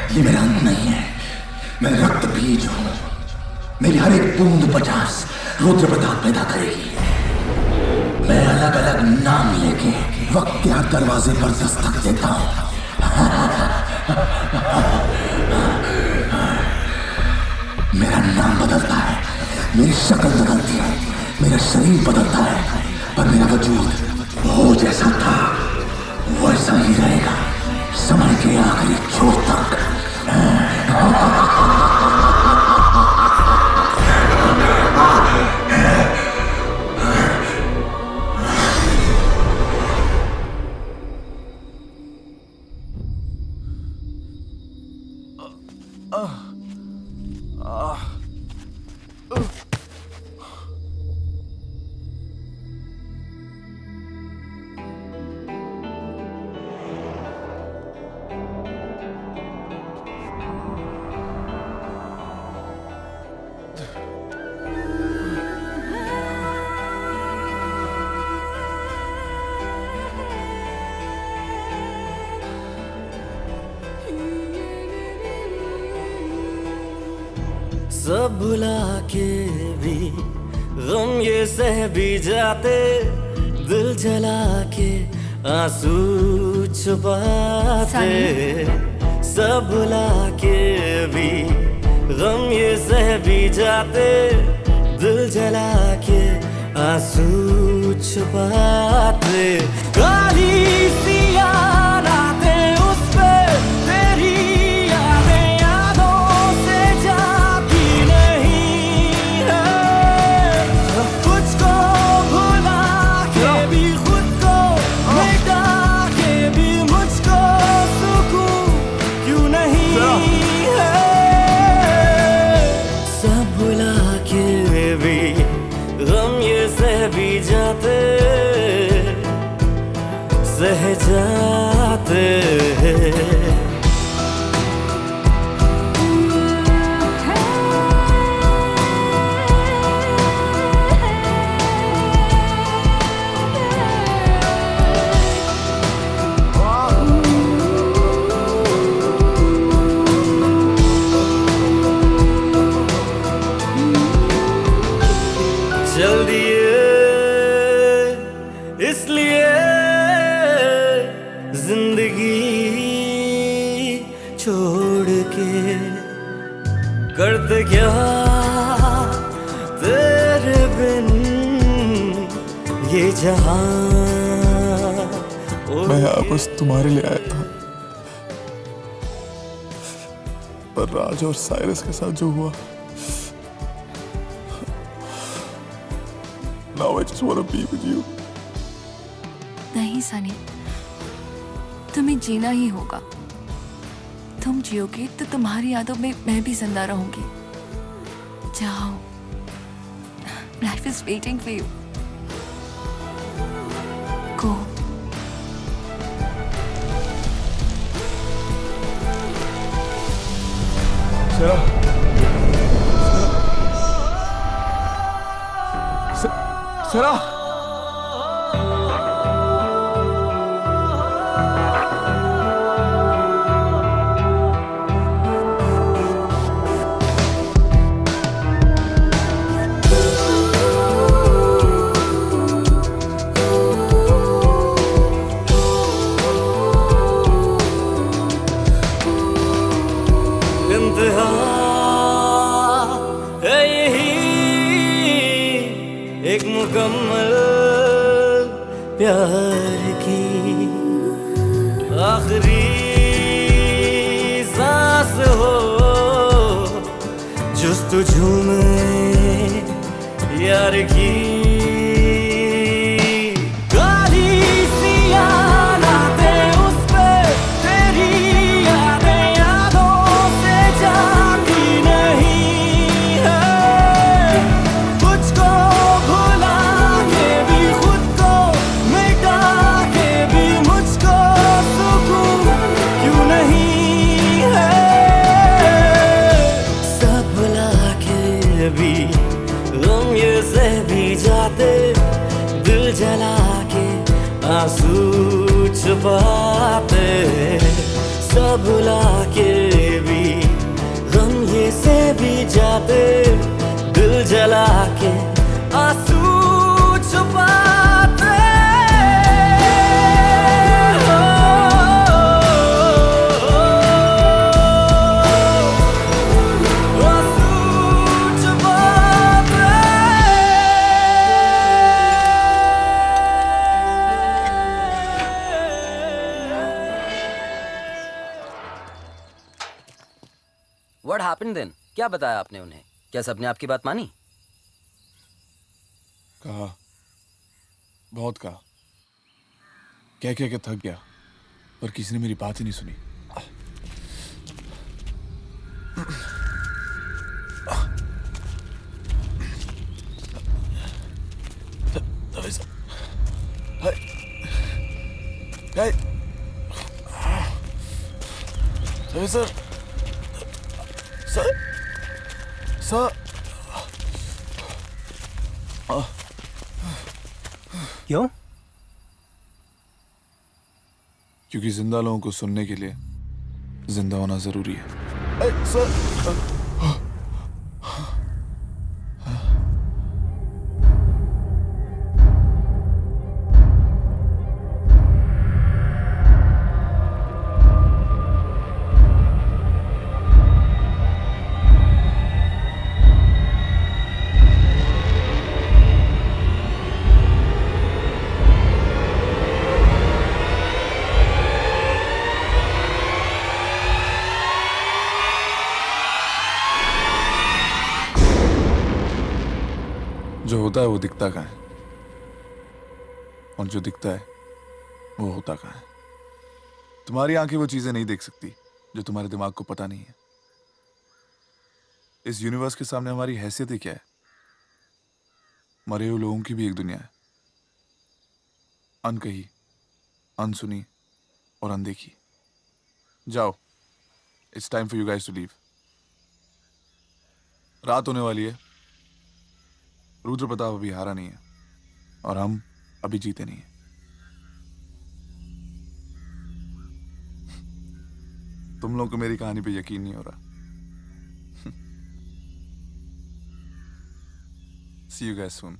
O: ये मेरा अंत नहीं है, मैं रक्त बीज हूं। मेरी हर एक बूंद 50 रुद्र प्रताप पैदा करेगी। मैं अलग अलग नाम लेके वक्त के हर दरवाजे पर दस्तक देता हूं। मेरा नाम बदलता है, मेरी शक्ल बदलती है, मेरा शरीर बदलता है, पर मेरा वजूद वो जैसा था वैसा ही रहेगा समय के आखिरी छोर तक।
I: सब भुला के भी गम ये सह भी जाते, दिल जला के आंसू छुपाते। सब भुला के भी गम ये सह भी जाते, दिल जला के आंसू कुछ बातें काली सी रातें उस पे तेरी यादें यादों से जाती नहीं है कुछ को भुला के भी खुद को मिटा के भी मुझको सुकून क्यों नहीं है सब भुला के भी गम ये सह भी जाते सह जाते चल दिए इसलिए जिंदगी छोड़ के करते क्या तेरे बिन ये जहां
L: मैं यहाँ बस तुम्हारे लिए आया था, पर राज और साइरस के साथ जो हुआ, now I just want to be with you.
H: नहीं सनी, तुम्हें जीना ही होगा। तुम जियोगे तो तुम्हारी यादों में मैं भी जिंदा रहूंगी। जाओ, life is waiting for you. Go.
L: Sera,
I: इंतहा है यही एक मुकम्मल प्यार की आखिरी सांस हो जुस्तजू में यार की काली सी रातें उस पे तेरी यादें यादों से जाती नहीं है कुछ को भुला के भी खुद को मिटा के भी मुझको सुकून क्यों नहीं है सब भुला के भी गम ये सह भी जाते दिल जला के आंसू छुपाते सब भुला के भी गम ये सह भी जाते दिल जला के आंसू छुपाते
D: What happened then? क्या बताया आपने उन्हें? क्या सबने आपकी बात मानी?
L: कहा, बहुत कहा, क्या क्या क्या थक गया, पर किसी ने मेरी बात ही नहीं सुनी। सर,
N: क्यों?
L: क्योंकि जिंदा लोगों को सुनने के लिए जिंदा होना जरूरी है। सर, जो होता है वो दिखता कहाँ है, और जो दिखता है वो होता कहाँ है। तुम्हारी आंखें वो चीजें नहीं देख सकती जो तुम्हारे दिमाग को पता नहीं है। इस यूनिवर्स के सामने हमारी हैसियत ही क्या है? मरे हुए लोगों की भी एक दुनिया है, अनकही, अनसुनी और अनदेखी। जाओ, it's time for you guys to leave. रात होने वाली है, रुद्र प्रताप अभी हारा नहीं है और हम अभी जीते नहीं है। तुम लोगों को मेरी कहानी पे यकीन नहीं हो रहा। See you guys soon.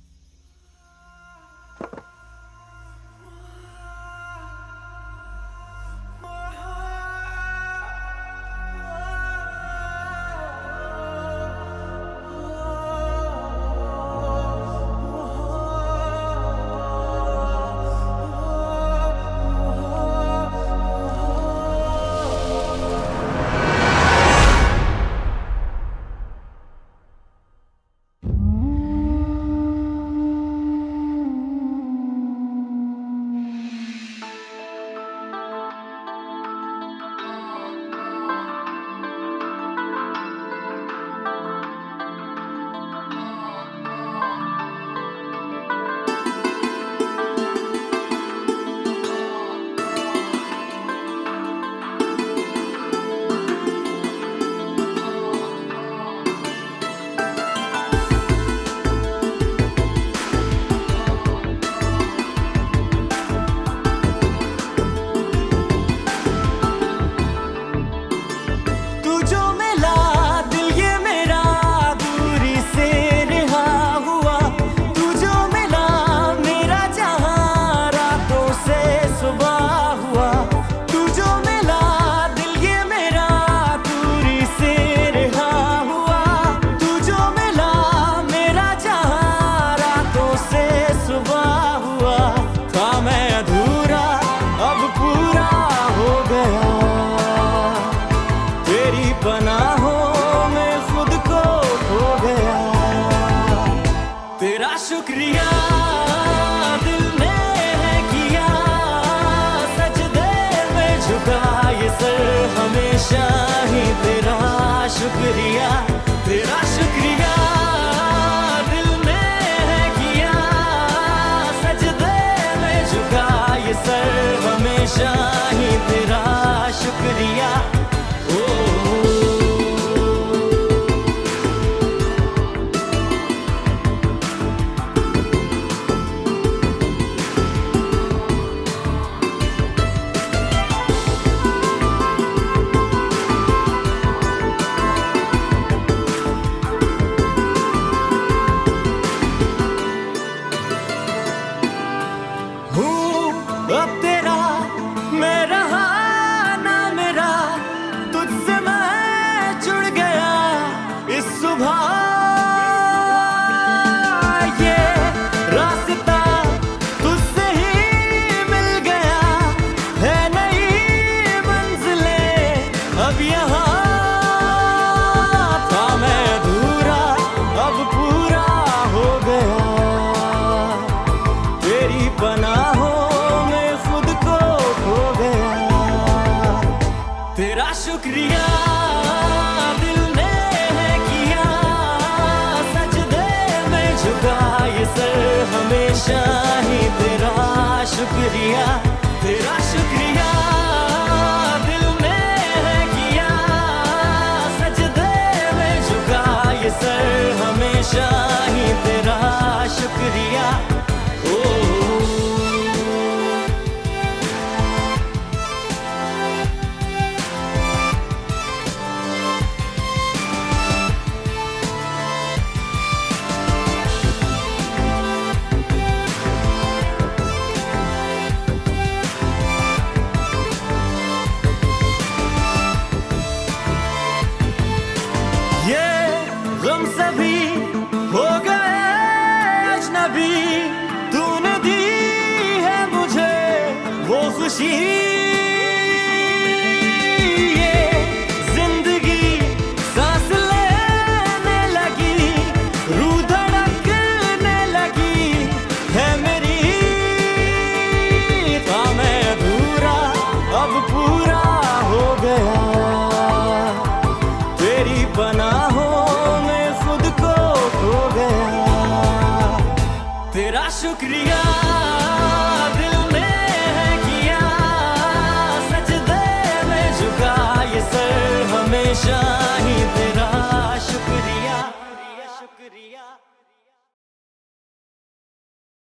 I: सांस लेने लगी, रूह धड़कने तेरा शुक्रिया दिल ने है किया, सजदे में झुका ये सर हमेशा ही तेरा शुक्रिया शुक्रिया।